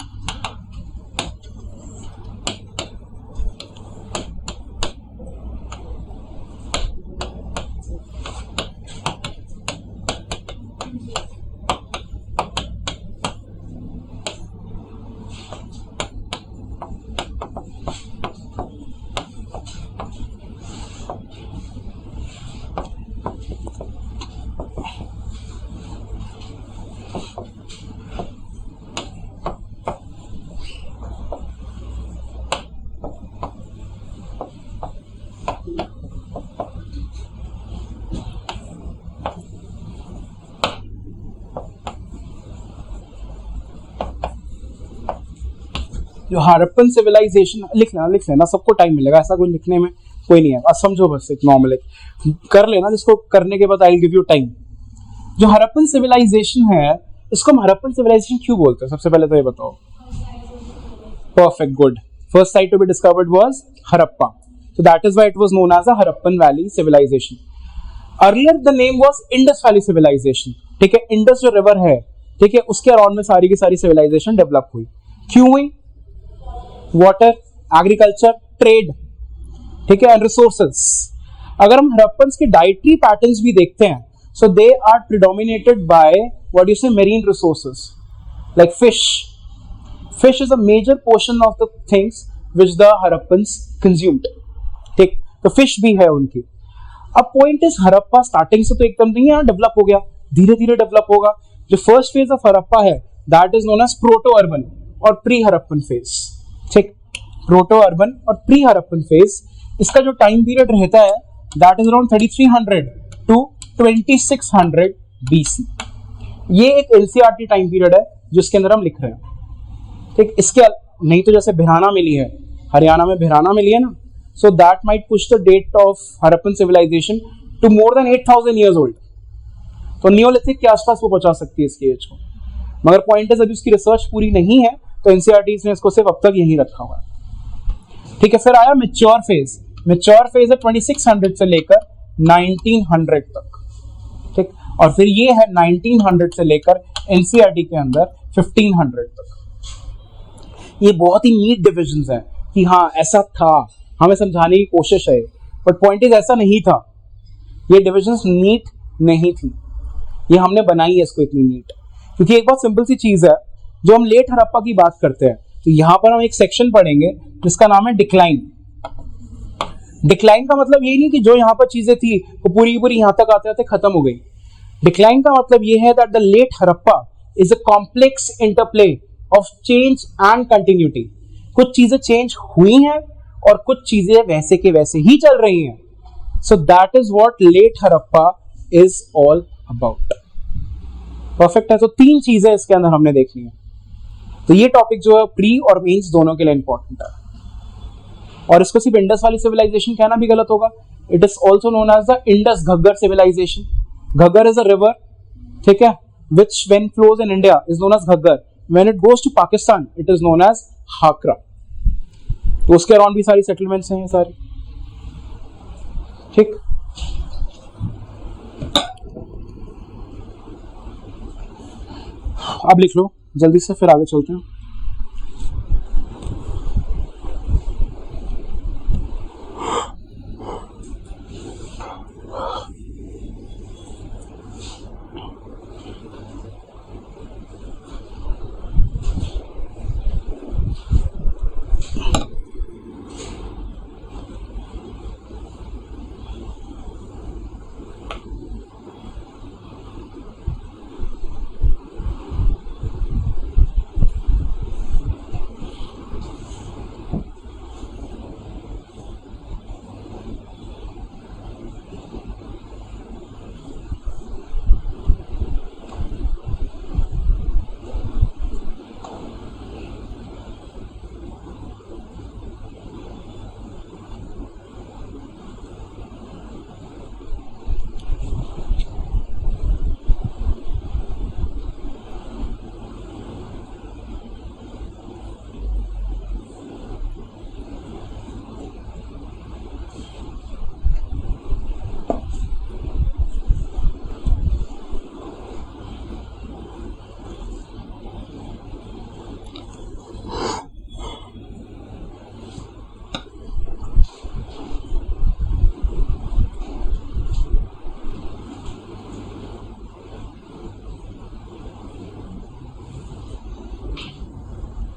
Speaker 1: जो हड़प्पन सिविलाइजेशन, लिख लेना, सबको टाइम मिलेगा, ऐसा कोई लिखने में कोई नहीं है, बस समझो, बस एक नॉर्मल कर लेना, जिसको करने के बाद I will give you time. जो हड़प्पन सिविलाइजेशन है, इसको हम हड़प्पन सिविलाइजेशन क्यों बोलते हैं, सबसे पहले तो ये बताओ। Perfect, good. First site to be discovered was Harappa, so that is why it was known as a Harappan Valley civilization. Earlier the name was Indus Valley civilization. ठीक है, इंडस जो रिवर है, ठीक है, उसके अराउंड में सारी की सारी सिविलाइजेशन डेवलप हुई। क्यों हुई? वाटर, एग्रीकल्चर, ट्रेड, ठीक है, एंड रिसोर्सेज। अगर हम हड़प्पन्स के डाइटरी पैटर्न्स भी देखते हैं, so they are predominated by what you say marine resources like fish. Fish is a major portion of the things which the Harappans consumed. ठीक, तो फिश भी है उनकी। अब पॉइंट इज, हड़प्पा स्टार्टिंग से तो एकदम नहीं यहाँ डेवलप हो गया, धीरे धीरे डेवलप होगा। जो फर्स्ट फेज ऑफ हड़प्पा है, that is known as proto urban और प्री हड़प्पन फेज। ठीक, प्रोटो अर्बन और प्री हड़प्पन फेज, इसका जो टाइम पीरियड रहता है, that is around 3300 to 2600 BC। ये एक एनसीईआरटी टाइम पीरियड है जिसके अंदर हम लिख रहे हैं। ठीक, इसके नहीं तो जैसे भिराना मिली है, हरियाणा में भिराना मिली है ना, so that might push the date of Harappan civilization to more than 8000 years old। तो नियोलिथिक के आसपास वो पहुंचा सकती है इसकी एज को। मगर पॉइंट है, अभी उसकी रिसर्च पूरी नहीं है, तो एनसीईआरटीज ने इसको सिर्फ अब तक यही रखा हुआ है। ठीक है, फिर आया मैच्योर फेज। मैच्योर फेज है 2600 से लेकर 1900 तक। ठीक, और फिर ये है 1900 से लेकर एनसीईआरटी के अंदर 1500 तक। ये बहुत ही नीट डिविजन्स हैं कि हाँ ऐसा था, हमें समझाने की कोशिश है, बट पॉइंट इज ऐसा नहीं था। ये डिविजन्स नीट नहीं थी, ये हमने बनाई है इसको इतनी नीट, क्योंकि एक बहुत सिंपल सी चीज है। जो हम लेट हड़प्पा की बात करते हैं, तो यहां पर हम एक सेक्शन पढ़ेंगे जिसका नाम है डिक्लाइन। डिक्लाइन का मतलब ये नहीं कि जो यहाँ पर चीजें थी वो पूरी पूरी यहां तक आते आते खत्म हो गई। डिक्लाइन का मतलब ये है that the late Harappa is a complex interplay of change and continuity. कुछ चीजें चेंज हुई हैं और कुछ चीजें वैसे के वैसे ही चल रही हैं। So that is what late Harappa is all about. Perfect है। तो तीन चीजें इसके अंदर हमने देखनी है। तो ये टॉपिक जो है प्री और मेंस दोनों के लिए इंपॉर्टेंट है। और इसको सिर्फ इंडस वाली सिविलाइजेशन कहना भी गलत होगा। It is also known as the Indus Ghaggar civilisation. Ghaggar is a river, ठीक है, which when flows in India is known as Ghaggar. When it goes to Pakistan, it is known as Hakra. तो उसके around भी सारी settlements हैं सारी, ठीक। अब लिख लो जल्दी से, फिर आगे चलते हैं।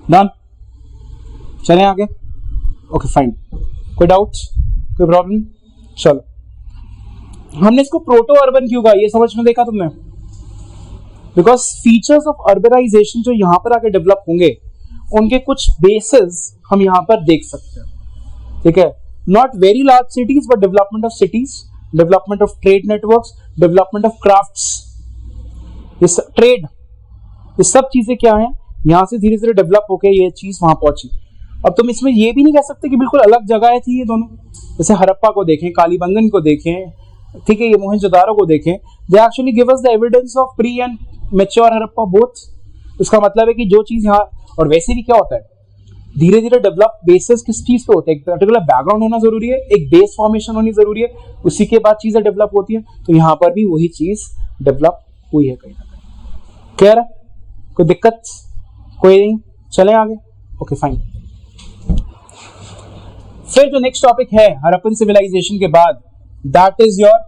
Speaker 1: डन, चलें आगे। ओके फाइन, कोई डाउट्स, कोई प्रॉब्लम? चलो, हमने इसको प्रोटो अर्बन क्यों कहा, ये समझ में देखा तुमने? बिकॉज फीचर्स ऑफ अर्बनाइजेशन जो यहां पर आके डेवलप होंगे उनके कुछ बेसिस हम यहां पर देख सकते हैं, ठीक है? Not very large cities but development of cities, development of trade networks, development of crafts, ये ट्रेड, ये सब चीजें क्या है, यहां से धीरे धीरे डेवलप होकर ये चीज वहां पहुंची। अब तुम इसमें ये भी नहीं कह सकते कि बिल्कुल अलग जगह थी ये दोनों, जैसे हड़प्पा को देखें, कालीबंगन को देखें, ठीक है, ये मोहनजोदारो को देखें, they actually give us the evidence of pre and mature Harappa both. इसका मतलब है कि जो चीज यहाँ, और वैसे भी क्या होता है, धीरे धीरे डेवलप बेसिस किस चीज पे होता है, एक पर्टिकुलर बैकग्राउंड होना जरूरी है, एक बेस फॉर्मेशन होनी जरूरी है, उसी के बाद चीजें डेवलप होती है। तो यहाँ पर भी वही चीज डेवलप हुई है कहीं ना कहीं। क्लियर है? कोई दिक्कत? कोई नहीं, चलें आगे। Okay fine. फिर जो नेक्स्ट टॉपिक है हड़प्पन सिविलाइजेशन के बाद, that is your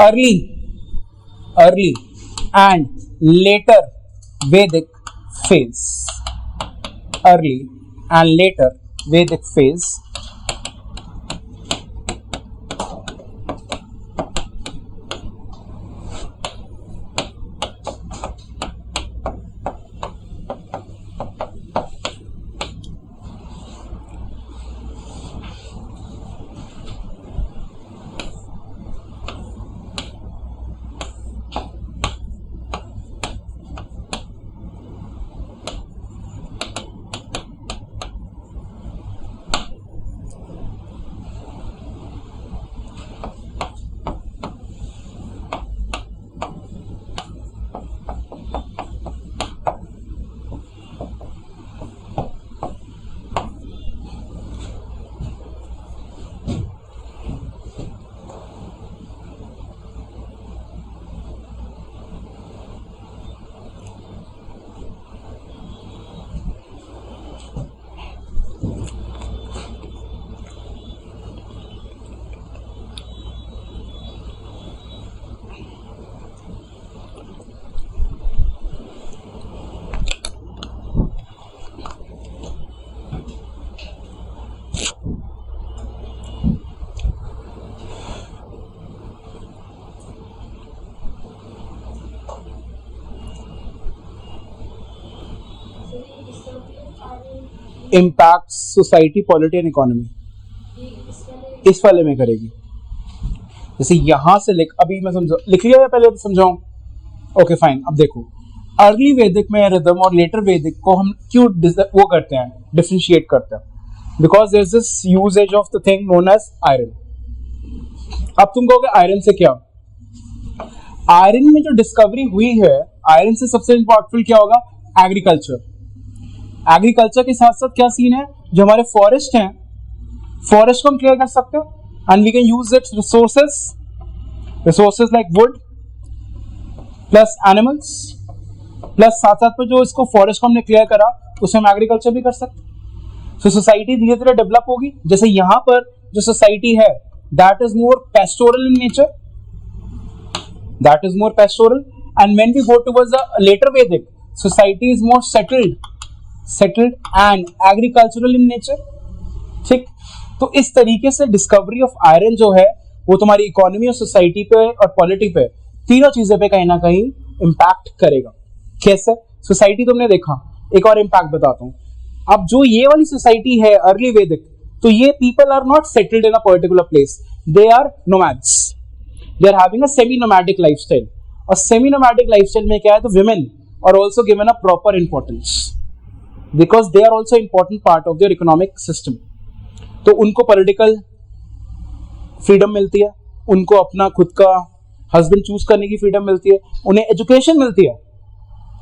Speaker 1: early and later वैदिक फेज। अर्ली एंड लेटर वैदिक phase. Impact society, polity and economy, इस वाले में करेगी। जैसे यहां से अभी मैं लिख लिया या पहले समझाऊं? Okay fine. अब देखो, अर्ली वैदिक में रिदम और लेटर वैदिक को हम क्यों वो करते हैं, डिफरेंशिएट करते हैं? Because there is this usages of the thing known as iron. अब तुम कहोगे आयरन से क्या? आयरन में जो डिस्कवरी हुई है, आयरन से सबसे इंपॉर्टेंट क्या होगा? एग्रीकल्चर। एग्रीकल्चर के साथ साथ क्या सीन है, जो हमारे फॉरेस्ट हैं, फॉरेस्ट को हम क्लियर कर सकते हो and we can use its resources like wood plus animals, plus साथ साथ में जो इसको फॉरेस्ट को हमने क्लियर करा उससे हम एग्रीकल्चर भी कर सकते हैं। सो सोसाइटी धीरे धीरे डेवलप होगी। जैसे यहां पर जो सोसाइटी है that is more pastoral in nature, that is more pastoral, and when we go towards the later Vedic, society is more settled and agricultural in nature. ठीक, तो इस तरीके से डिस्कवरी ऑफ आयरन जो है वो तुम्हारी इकोनॉमी और सोसाइटी पे और पॉलिटी पे, तीनों चीजों पे कहीं ना कहीं इंपैक्ट करेगा। कैसे? सोसाइटी तुमने देखा, एक और इंपैक्ट बताता हूं। अब जो ये वाली सोसाइटी है अर्ली वैदिक, तो ये people are not settled in a particular place, they are nomads, they are having a semi nomadic lifestyle. और सेमी नोमैडिक लाइफस्टाइल में क्या है, तो women are also given a proper importance because they are also important part of their economic system. तो उनको political freedom मिलती है, उनको अपना खुद का हस्बैंड चूज करने की फ्रीडम मिलती है, उन्हें एजुकेशन मिलती है,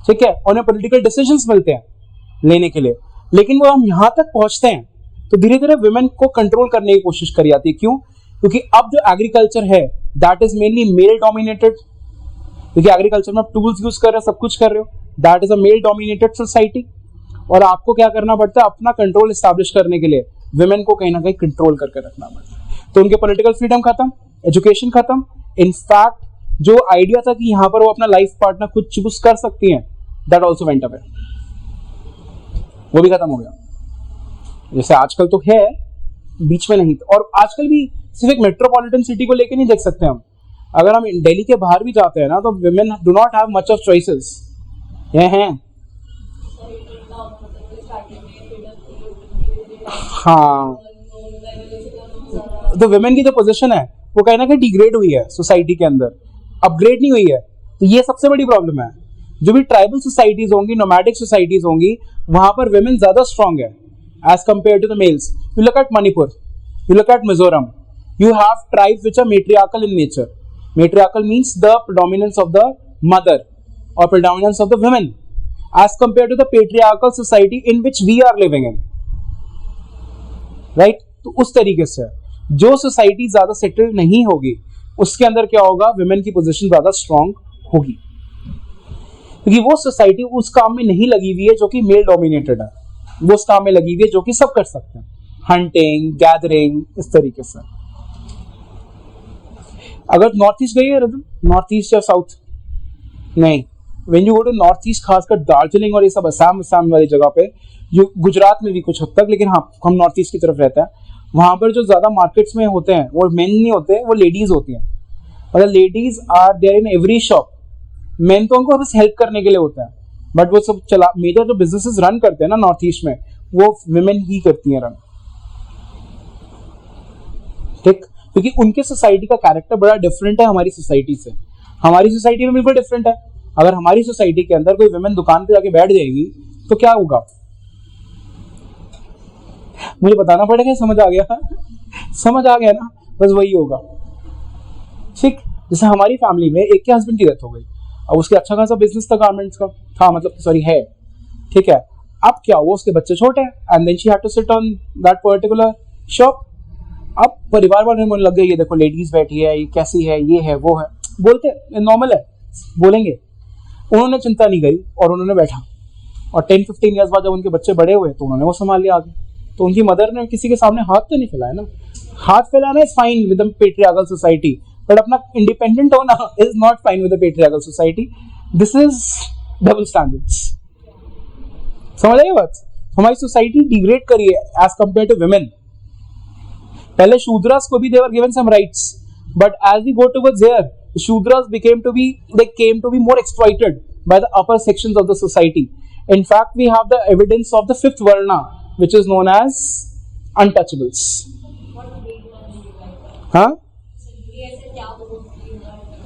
Speaker 1: ठीक है, उन्हें पॉलिटिकल डिसीजंस मिलते हैं लेने के लिए। लेकिन वो हम यहां तक पहुंचते हैं तो धीरे धीरे वुमेन को कंट्रोल करने की कोशिश करी जाती है। क्यों? क्योंकि अब जो एग्रीकल्चर है that is mainly male dominated, क्योंकि एग्रीकल्चर में आप टूल्स यूज कर रहे हो, सब कुछ कर रहे हो, that is a male dominated society. और आपको क्या करना पड़ता है, अपना कंट्रोल एस्टैब्लिश करने के लिए वुमेन को कहीं ना कहीं कंट्रोल करके रखना पड़ता है। तो उनके पॉलिटिकल फ्रीडम खत्म, एजुकेशन खत्म, इनफैक्ट जो आइडिया था कि यहां पर वो अपना लाइफ पार्टनर खुद चूज कर सकती हैं, दैट ऑल्सो वेंट अवे। वो भी खत्म हो गया। जैसे आजकल तो है, बीच में नहीं। और आजकल भी सिर्फ एक मेट्रोपॉलिटन सिटी को लेके नहीं देख सकते हम, अगर हम दिल्ली के बाहर भी जाते हैं ना, तो women do not have much of choices। ये हैं, हाँ, तो women की जो पोजीशन है वो कहीं ना कहीं डिग्रेड हुई है सोसाइटी के अंदर, अपग्रेड नहीं हुई है। तो ये सबसे बड़ी प्रॉब्लम है। जो भी ट्राइबल सोसाइटीज होंगी, नोमैडिक सोसाइटीज होंगी, वहां पर women ज्यादा स्ट्रांग है as compared to the males। You look at Manipur, you look at Mizoram, you have tribes which are matriarchal in nature। Matriarchal means the predominance of the mother or predominance of the women as compared to the patriarchal society in which we are living in, right? तो उस तरीके से जो society ज्यादा settle नहीं होगी उसके अंदर क्या होगा, women की पोजीशन ज्यादा स्ट्रांग होगी, क्योंकि वो सोसाइटी उस काम में नहीं लगी हुई है जो कि मेल डोमिनेटेड है, वो उस काम में लगी हुई है जो कि सब कर सकते हैं, हंटिंग, गैदरिंग, इस तरीके से। अगर नॉर्थ ईस्ट गई है, नॉर्थ ईस्ट या साउथ नहीं, when you go to north east, खासकर दार्जिलिंग और ये सब असम वाली जगह पे, जो गुजरात में भी कुछ हद तक, लेकिन हाँ हम नॉर्थ ईस्ट की तरफ रहते हैं, वहां पर जो ज्यादा मार्केट्स में होते हैं वो मेन नहीं होते, वो लेडीज होती हैं। मतलब ladies are there in every shop. Men तो उनको बस हेल्प करने के लिए होता है, बट वो सब चला, मेजर जो बिजनेसेस रन करते हैं ना नॉर्थ ईस्ट में, वो विमेन ही करती हैं रन, ठीक, क्योंकि उनके सोसाइटी का कैरेक्टर बड़ा डिफरेंट है हमारी सोसाइटी से। हमारी सोसाइटी में बिल्कुल डिफरेंट है। अगर हमारी सोसाइटी के अंदर कोई विमेन दुकान पे जाके बैठ जाएगी तो क्या होगा, मुझे बताना पड़ेगा, समझ आ गया समझ आ गया ना, बस वही होगा, ठीक। जैसे हमारी फैमिली में एक के हस्बैंड की डेथ हो गई, अब उसके अच्छा खासा बिजनेस था गारमेंट्स का, था मतलब सॉरी है, ठीक है। अब क्या हुआ, उसके बच्चे छोटे हैं, and then she had to sit on that particular shop. अब परिवार वाले मन लग गए, ये देखो लेडीज बैठी है, ये कैसी है, ये है वो है, बोलते नॉर्मल है, बोलेंगे। उन्होंने चिंता नहीं करी और उन्होंने बैठा, और 10-15 ईयर्स बाद जब उनके बच्चे बड़े हुए तो उन्होंने वो संभाल लिया आगे। तो उनकी मदर ने किसी के सामने हाथ तो नहीं फैलाया ना, हाथ फैलाना is fine with the patriarchal society, but अपना इंडिपेंडेंट होना is not fine with the patriarchal society. This is double standards, समझ आइए बात। हमारी सोसाइटी डिग्रेड करी है एज कंपेयर टू वुमेन। पहले शूद्रास को भी they were given some rights, but as we go towards there, Shudras came to be more exploited by the upper sections of the society. In fact, we have the evidence of the fifth varna, which is known as untouchables. Huh?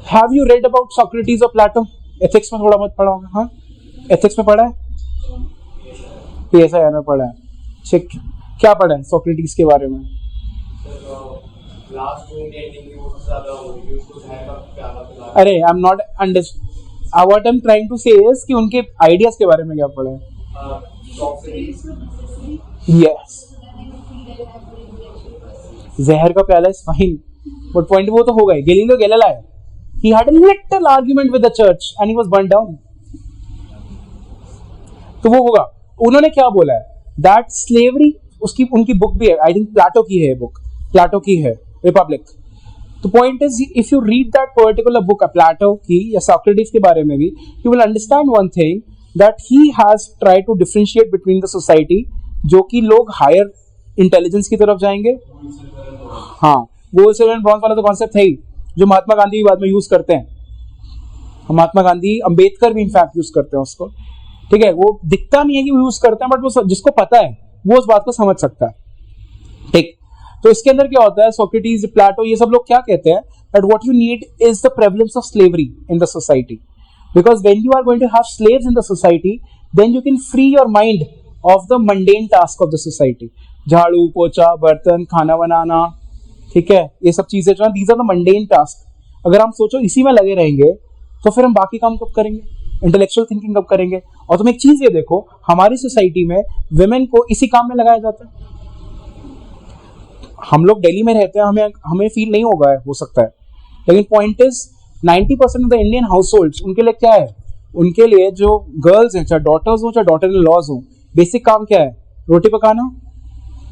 Speaker 1: Have you read about Socrates or Plato? Ethics में थोड़ा बहुत पढ़ा होगा, हाँ? Ethics में पढ़ा है? PSI में पढ़ा है, ठीक। क्या पढ़ा है सोक्रेटिस के बारे में? अरे I am not what I am trying to say is कि उनके आइडियाज के बारे में क्या पढ़ा है? यस, जहर का प्याला इज फाइन, बट पॉइंट वो तो हो गए। Galileo Galilei, he had a little argument with the church and he was burned down। तो वो होगा, उन्होंने क्या बोला है, दैट स्लेवरी, उसकी उनकी बुक भी है, आई थिंक प्लाटो की है बुक, प्लाटो की है रिपब्लिक। तो point is, if you read that particular book Plato की या सॉक्रेटिस के बारे में भी, you will understand one thing, that he has tried to differentiate between the society, जो कि लोग हायर इंटेलिजेंस की तरफ जाएंगे। हाँ, गोल्ड सिल्वर एंड ब्रॉन्ज वाला तो कॉन्सेप्ट है ही, जो महात्मा गांधी भी बाद में यूज करते हैं, महात्मा गांधी, अंबेडकर भी इनफैक्ट यूज करते हैं उसको, ठीक है। वो दिखता नहीं है कि वो यूज करते हैं, बट वो जिसको पता है वो उस बात को समझ सकता है, ठीक। तो इसके अंदर क्या होता है, सोक्रेटिस, प्लाटो, ये सब लोग क्या कहते हैं, that what you need is the prevalence of slavery in the society, because when you are going to have slaves in the society, then you can free your mind of the mundane task of the society, झाड़ू पोछा, बर्तन, खाना बनाना, ठीक है, ये सब चीजें जो है, these are the mundane task. अगर हम सोचो इसी में लगे रहेंगे तो फिर हम बाकी काम कब करेंगे, इंटेलेक्चुअल थिंकिंग कब करेंगे। और तुम एक चीज ये देखो, हमारी सोसाइटी में वुमेन को इसी काम में लगाया जाता है। हम लोग दिल्ली में रहते हैं, हमें फील नहीं होगा, हो सकता है, लेकिन point is 90% of the Indian house holds, उनके लिए क्या है, उनके लिए जो गर्ल्स हैं, चाहे डॉटर्स हो चाहे डॉटर इन लॉज हो, बेसिक काम क्या है, रोटी पकाना,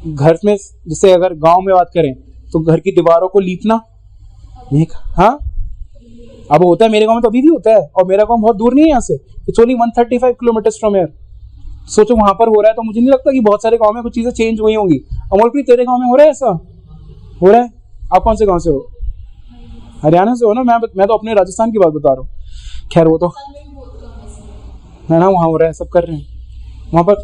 Speaker 1: घर में, जैसे अगर गांव में बात करें तो घर की दीवारों को लीपना, हाँ, अब होता है मेरे गांव में तो अभी भी होता है, और मेरा गांव बहुत दूर नहीं है यहाँ से, it's only 135 kilometre from here, सोचो वहां पर हो रहा है, तो मुझे नहीं लगता कि बहुत सारे गांव में कुछ चीजें चेंज हुई होंगी। अमोलप्रीत तेरे गांव में हो रहा है ऐसा? हो रहा है? आप कौन से गांव से हो? हरियाणा से हो ना? मैं तो अपने राजस्थान की बात बता रहा हूँ। खैर वो तो है ना, वहाँ हो रहा है, सब कर रहे हैं। वहाँ पर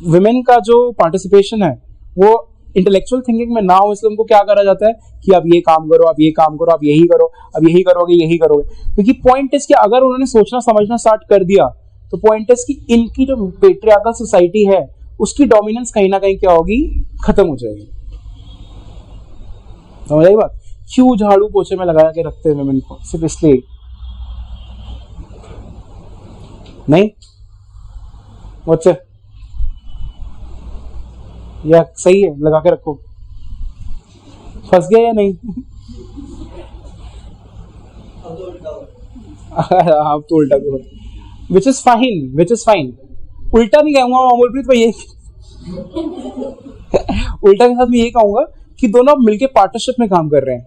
Speaker 1: विमेन का जो पार्टिसिपेशन है वो इंटेलेक्चुअल थिंकिंग में ना हो, इसलिए उनको क्या करा जाता है कि आप ये काम करो, आप ये काम करो, आप यही करो, अब यही करोगे, यही करोगे। क्योंकि पॉइंट इज कि अगर उन्होंने सोचना समझना स्टार्ट कर दिया तो पॉइंट इज कि इनकी जो पेट्रियार्कल सोसाइटी है उसकी डोमिनेंस कहीं ना कहीं क्या होगी, खत्म हो जाएगी। समझ आई बात? क्यों झाड़ू पोछे में लगा के रखते हैं विमेन को? सिर्फ इसलिए नहीं? बच्चे या सही है, लगा के रखो। फंस गया या नहीं? आप तो उल्टा भी हो, which is fine, which is fine. उल्टा नहीं कहूंगा अमोलप्रीत, मैं ये उल्टा के साथ मैं ये कहूंगा कि दोनों मिलके पार्टनरशिप में काम कर रहे हैं।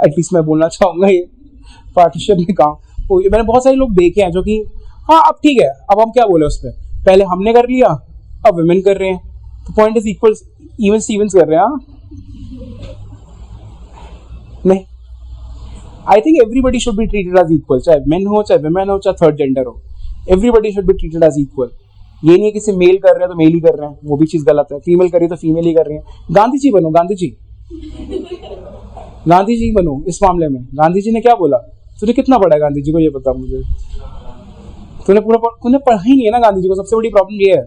Speaker 1: एटलीस्ट मैं बोलना चाहूंगा ये पार्टनरशिप में काम। मैंने बहुत सारे लोग देखे हैं जो कि हाँ अब ठीक है, अब हम क्या बोले उस पर, पहले हमने कर लिया अब विमेन कर रहे हैं, तो point is equal, even stevens कर रहे हैं। हाँ नहीं, I think everybody should be treated as equal, चाहे मेन हो, चाहे विमेन हो, चाहे थर्ड जेंडर हो, everybody should be treated as equal. ये नहीं है किसी मेल कर रहे हैं तो मेल ही कर रहे हैं, वो भी चीज गलत है। फीमेल कर रही है तो फीमेल ही कर रही है। गांधी जी बनो, गांधी जी, गांधी जी बनो इस मामले में। गांधी जी ने क्या बोला? तुझे कितना पढ़ा है गांधी जी को, ये बता मुझे। तूने पढ़ा ही नहीं है ना गांधी जी को, सबसे बड़ी प्रॉब्लम ये है।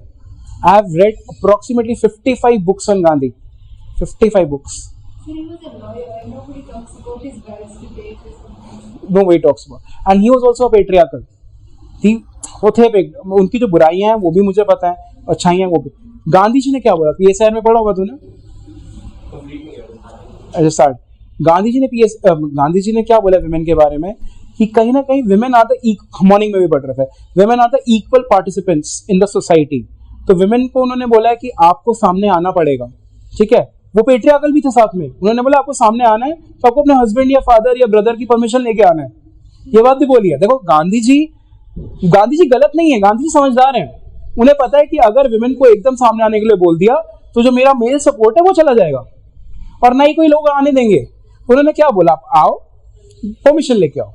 Speaker 1: I have read approximately 55 books on Gandhi, 55 books. Nobody talks about, and he was also a patriarchal. वो थे, उनकी जो बुराइयां हैं वो भी मुझे पता है, अच्छाइयां वो भी। गांधी जी ने क्या बोला? PSR में पढ़ा होगा तूने? अच्छा स्टार्ट। गांधी जी ने क्या बोला विमेन के बारे में कि कहीं ना कहीं विमेन आर द, मॉर्निंग में भी पढ़ रहे थे, women are the equal participants in the society. तो विमेन को उन्होंने बोला है कि आपको सामने आना पड़ेगा, ठीक है। वो पेट्रियार्कल भी थे साथ में, उन्होंने बोला आपको सामने आना है तो आपको अपने हस्बैंड या फादर या ब्रदर की परमिशन लेके आना है। ये बात भी बोली है। देखो गांधी जी गलत नहीं है, गांधी जी समझदार हैं। उन्हें पता है कि अगर विमेन को एकदम सामने आने के लिए बोल दिया तो जो मेरा मेल सपोर्ट है वो चला जाएगा और ना ही कोई लोग आने देंगे। उन्होंने क्या बोला? आप आओ, परमिशन लेके आओ,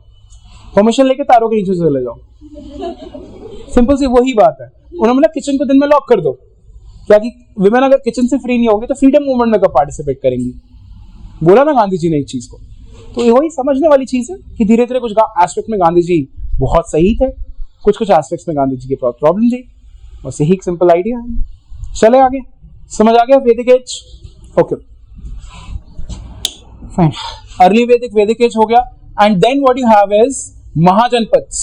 Speaker 1: परमिशन लेके तारों के नीचे से चले जाओ। सिंपल सी वही बात है। उन्होंने बोला किचन को दिन में लॉक कर दो। क्या कि विमेन अगर किचन से फ्री नहीं होगी तो फ्रीडम मूवमेंट में कब पार्टिसिपेट करेंगी? बोला ना गांधी जी ने इस चीज को। तो ये वही समझने वाली चीज है कि धीरे धीरे कुछ एस्पेक्ट में गांधी जी बहुत सही थे, कुछ एस्पेक्ट्स में गांधी जी की प्रॉब्लम थी। बस यही एक सिंपल आइडिया है। चले आगे, समझ आ गया Vedic age? Okay fine. Early Vedic age हो गया। And then what you have is Mahajanapadas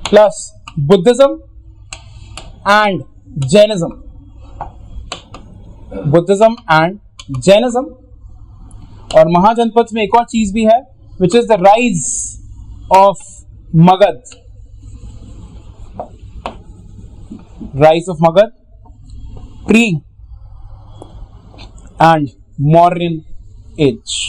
Speaker 1: plus Buddhism and Jainism. और महाजनपथ में एक और चीज भी है which is the rise of Magadha, pre and Mauryan age.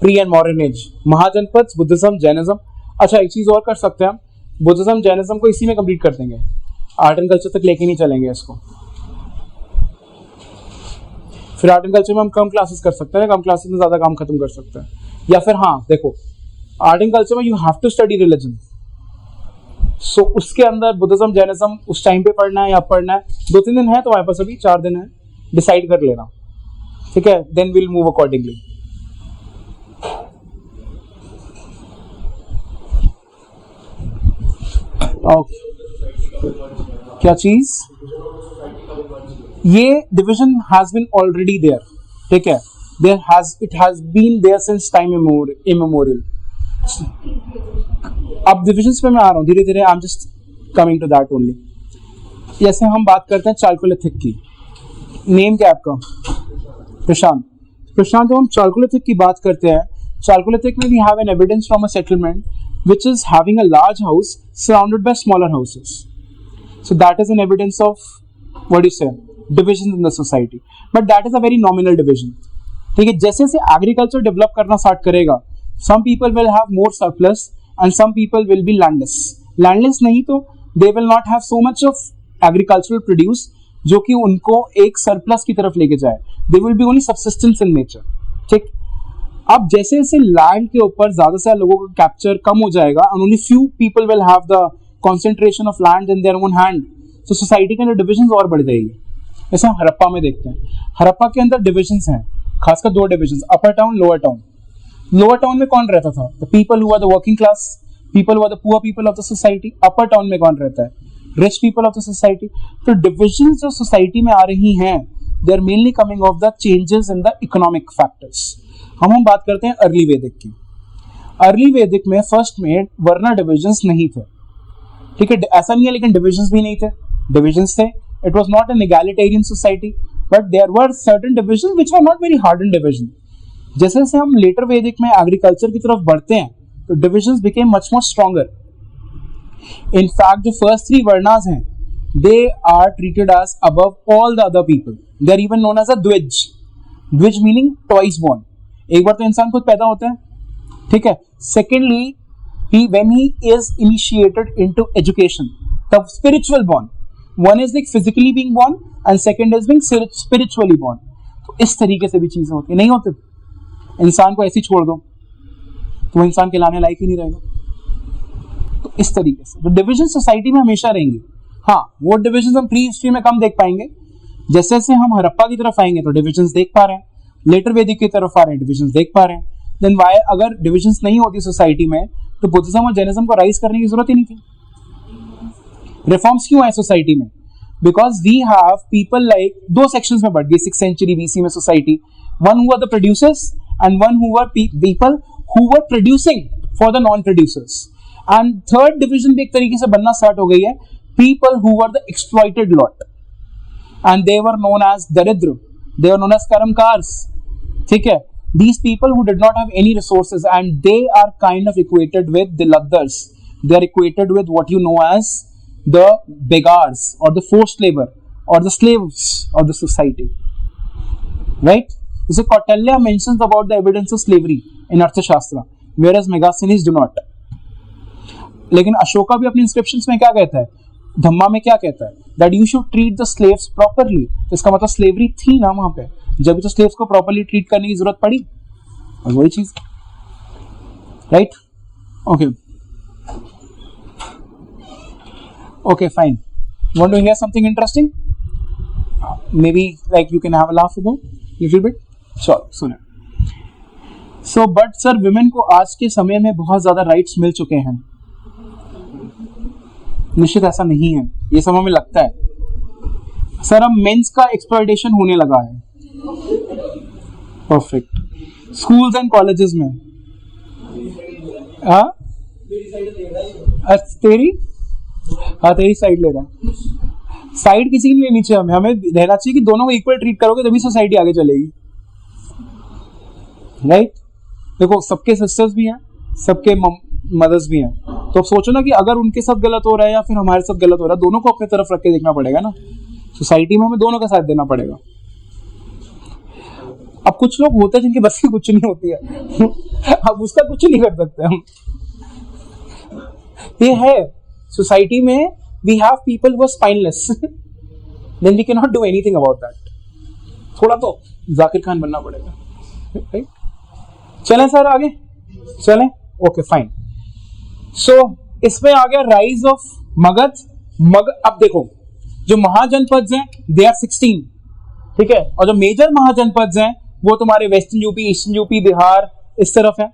Speaker 1: Pre and modern age, Mahajanapada, Buddhism, Jainism. अच्छा एक चीज और कर सकते हैं हम, बुद्धिज्म जैनिज्म को इसी में कंप्लीट कर देंगे, आर्ट एंड कल्चर तक लेके नहीं चलेंगे इसको। फिर आर्ट एंड कल्चर में हम कम क्लासेस कर सकते हैं, कम क्लासेस में ज्यादा काम खत्म कर सकते हैं। या फिर हाँ देखो, आर्ट एंड कल्चर में you have to study religion, so उसके अंदर बुद्धिज्म जैनिज्म उस टाइम पे पढ़ना है या पढ़ना है। 2-3 दिन है तो हमारे पास, अभी 4 दिन है, डिसाइड कर लेना, ठीक है। Then will move accordingly. क्या चीज? ये division has been already there, ठीक है। It has been there since time immemorial. अब डिविजन्स पे मैं आ रहा हूँ धीरे धीरे, I am just coming to that only. जैसे हम बात करते हैं चालकोलिथिक की, नेम क्या है आपका? प्रशांत। जब हम चालकोलिथिक की बात करते हैं Chalcolithic में we have an evidence from a settlement which is having a large house surrounded by smaller houses. So that is an evidence of, what do you say, divisions in the society. But that is a very nominal division. ठीक है, जैसे जैसे agriculture develop करना start करेगा, some people will have more surplus and some people will be landless. Landless नहीं तो they will not have so much of agricultural produce जो कि उनको एक सरप्लस की तरफ लेके जाए. They will be only subsistence in nature. ठीक. अब जैसे जैसे लैंड के ऊपर ज्यादा से ज्यादा लोगों का कैप्चर कम हो जाएगा and only few people will have the concentration of land in their own hand, तो सोसाइटी के अंदर डिविजन और बढ़ जाएगी. ऐसा हम हड़प्पा में देखते हैं. हड़प्पा के अंदर डिविजन हैं, खासकर दो division, upper town, lower town. Lower town में कौन रहता था? The people who are the working class, people who are the poor people of the society. Upper town में कौन रहता है? Rich people of the society. तो डिविजन जो सोसाइटी में आ रही हैं, they are mainly coming of the changes in the economic factors. हम बात करते हैं अर्ली वैदिक की. अर्ली वैदिक में फर्स्ट में वर्ण डिविजन्स नहीं थे. ठीक है, ऐसा नहीं है लेकिन डिविजन्स भी नहीं थे. डिविजन्स थे. It was not an egalitarian society, but there were certain divisions which were not very harden division. जैसे जैसे हम लेटर वैदिक में एग्रीकल्चर की तरफ बढ़ते हैं, तो divisions became much more stronger. In fact, the first three varnas हैं, they are treated as above all the other people. They are even known as a द्विज. द्विज meaning twice born. एक बार तो इंसान खुद पैदा होता है, ठीक है. Secondly, when he is initiated into education, the spiritual born. One is like physically being born, and second is being spiritually born. तो इस तरीके से भी चीजें होती नहीं होती. इंसान को ऐसे छोड़ दो, तो इंसान कहलाने लायक ही नहीं रहेगा. तो इस तरीके से तो डिविजन सोसाइटी में हमेशा रहेंगे. हाँ, वो डिविजन हम प्री हिस्ट्री में कम देख पाएंगे. जैसे जैसे हम हड़प्पा की तरफ आएंगे तो डिविजन्स देख पा रहे हैं, लेटर वैदिक की तरफ आ रहे हैं, डिविजन्स देख पा रहे हैं. देन वाई, अगर डिविजन्स नहीं होती सोसाइटी में तो बुद्धिज्म और जैनिज्म को राइज करने की जरूरत ही नहीं थी. रिफॉर्म्स क्यों आए सोसाइटी में? Because we have people like, दो सेक्शंस में बढ़ गई 6th century BC में society. One who are the producers and one who were people who were producing for the non-producers. And third division भी एक तरीके से बनना स्टार्ट हो गई है, people who were the exploited lot, and they were known as daridra, they were known as karamkars. ठीक है, these people who did not have any resources, and they are kind of equated with the laddars. They are equated with what you know as the beggars or the forced labor or the slaves of the society, right? So Kautilya mentions about the evidence of slavery in Arthashastra, whereas Megasthenes do not. लेकिन अशोका भी अपने inscriptions में क्या कहता है, धम्मा में क्या कहता है, that you should treat the slaves properly. तो इसका मतलब स्लेवरी थी ना वहां पे, जब तो स्लेव्स को प्रॉपर्ली ट्रीट करने की जरूरत पड़ी, और वही चीज, right? Okay, fine. Want to hear something interesting? Maybe like you can have a laugh about little bit. Sure, सुने. So, but sir, women को आज के समय में बहुत ज्यादा राइट्स मिल चुके हैं. निश्चित ऐसा नहीं है, ये सब हमें लगता है. सर, अब मेंस का एक्सप्लॉयटेशन होने लगा है. परफेक्ट. स्कूल्स एंड कॉलेजेस में. हाँ, तेरी साइड ले रहा है. साइड किसी की नहीं लेनी चाहिए. हमें रहना चाहिए कि दोनों को इक्वल ट्रीट करोगे तभी सोसाइटी आगे चलेगी, राइट? देखो, सबके सिस्टर्स भी हैं, सबके मदर्स भी हैं. तो अब सोचो ना कि अगर उनके साथ गलत हो रहा है या फिर हमारे साथ गलत हो रहा है, दोनों को अपने तरफ रख के देखना पड़ेगा ना. सोसाइटी में हमें दोनों का साथ देना पड़ेगा. अब कुछ लोग होते हैं जिनकी बस की कुछ नहीं होती है, अब उसका कुछ नहीं कर सकते हम. ये है सोसाइटी में, we have people who are spineless, then we can not do anything about that. थोड़ा तो जाकिर खान बनना पड़ेगा, राइट? चलें सर आगे चलें. Okay, fine. सो इसमें आ गया राइज ऑफ मगध. अब देखो, जो महाजनपद हैं दे आर 16, ठीक है, और जो मेजर महाजनपद हैं वो तुम्हारे western UP, eastern UP, Bihar इस तरफ है.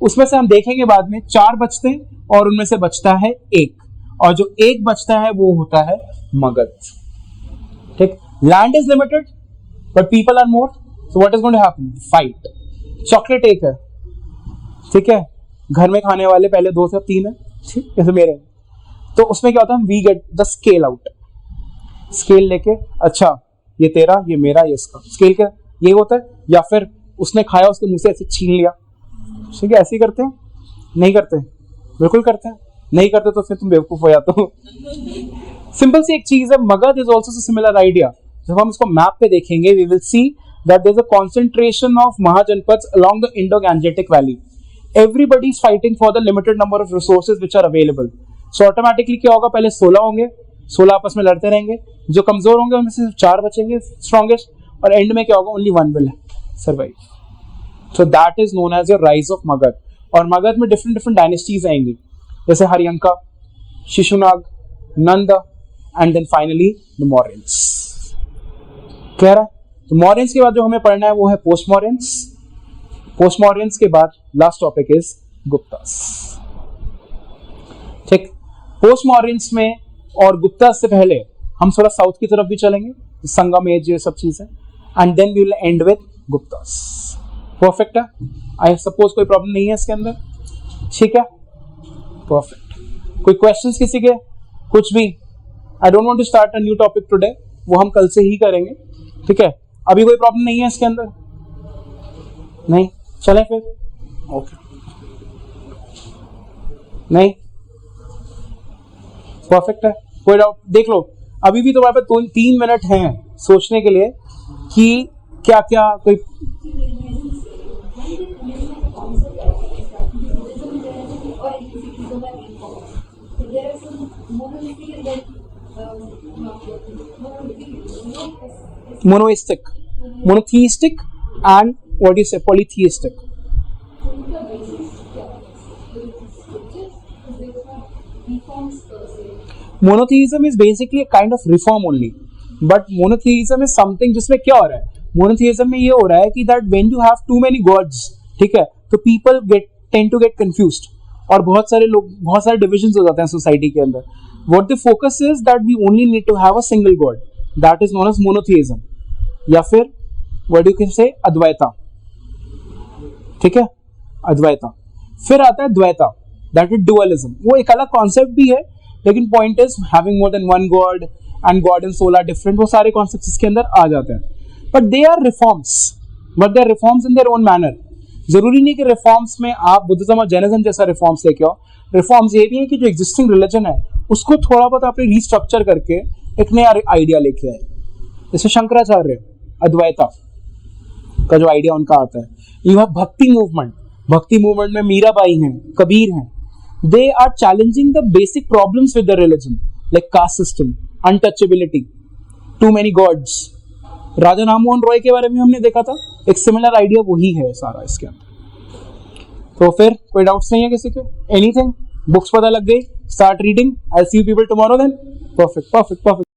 Speaker 1: उसमें से हम देखेंगे बाद में 4 बचते हैं और उनमें से बचता है 1, और जो 1 बचता है वो होता है मगध. ठीक, land is limited but people are more, so what is going to happen? Fight. Chocolate 1 है, ठीक है, घर में खाने वाले पहले 2 से 3 है, ठीक, जैसे मेरे. तो उसमें क्या होता है, we get the scale out. Scale लेके, अच्छा ये तेरा, ये मेरा, ये इसका. स्केल का ये होता है, या फिर उसने खाया उसके मुंह से ऐसे छीन लिया, ठीक है, ऐसे ही करते हैं? नहीं करते? बिल्कुल करते हैं। नहीं करते तो फिर तुम बेवकूफ हो जाते हो। सिंपल सी एक चीज है, Magadha is also similar idea. जब हम इसको मैप पे देखेंगे we will see that there is a concentration of mahajanapadas along the Indo-Gangetic valley. Everybody is fighting for the limited number of resources which are available. So automatically क्या होगा, पहले 16 होंगे, 16 आपस में लड़ते रहेंगे, जो कमजोर होंगे उनमें से 4 बचेंगे स्ट्रॉन्गेस्ट, और एंड में क्या होगा, only 1 will survive. So that is known as your rise of Magadh. और मगध में डिफरेंट डिफरेंट डायनेस्टीज आएंगी, जैसे Haryanka, Shishunaga, Nanda, and then finally the Mauryans. Clear है? तो मौर्यंस के बाद जो हमें पढ़ना है वो है पोस्ट मौर्यंस। पोस्ट मौर्यंस के बाद लास्ट टॉपिक इज गुप्तास। ठीक, पोस्ट मौर्यंस में और गुप्तास से पहले हम थोड़ा साउथ की तरफ भी चलेंगे, संगम एज, ये सब चीजें, and then we will end with Guptas. Perfect है? आई सपोज कोई प्रॉब्लम नहीं है इसके अंदर? ठीक है, परफेक्ट। कोई क्वेश्चंस किसी के? कुछ भी? I don't want to start a new topic today, वो हम कल से ही करेंगे। ठीक है, अभी कोई प्रॉब्लम नहीं है इसके अंदर? नहीं? चलें फिर? ओके, नहीं? परफेक्ट है। कोई डाउट? देख लो, अभी भी तुम्हारे पास 3 मिनट हैं सोचने के लिए कि क्या क्या कोई monoistic, monotheistic, and what do you say, polytheistic. Monotheism is basically a kind of reform only, but monotheism is something जिसमें क्या हो रहा है, monotheism में ये हो रहा है कि that when you have too many gods, ठीक है, तो people tend to get confused, और बहुत सारे लोग, बहुत सारे divisions हो जाते हैं सोसाइटी के अंदर. What the focus is that we only need to have a single god, that is known as monotheism, या फिर what you can say Advaita. ठीक है, अद्वैता. फिर आता है द्वैता, that is dualism. वो एक अलग कॉन्सेप्ट भी है, लेकिन point is having more than one god and god and soul are different. वो सारे कॉन्सेप्ट्स इसके अंदर आ जाते हैं, but they are reforms, but they are reforms in their own manner. जरूरी नहीं कि रिफॉर्म्स में आप बुद्धिज्म और जैनिज्म जैसा रिफॉर्म्स लेके आओ. रिफॉर्म्स ये भी है कि जो एग्जिस्टिंग रिलीजन है उसको थोड़ा बहुत आपने रीस्ट्रक्चर करके एक नया आइडिया लेके आए. जैसे शंकराचार्य, अद्वैता का जो आइडिया उनका आता है. यू हैव भक्ति मूवमेंट. भक्ति मूवमेंट में मीराबाई हैं, कबीर हैं. They are challenging the basic problems with the religion, like caste system, untouchability, too many gods. Raja Rammohan Roy के बारे में हमने देखा था, एक सिमिलर आइडिया वही है सारा इसके अंदर. तो फिर कोई डाउट्स नहीं है किसी के? एनीथिंग? बुक्स पता लग गई? Start reading. I see you people tomorrow then. Perfect, perfect, perfect.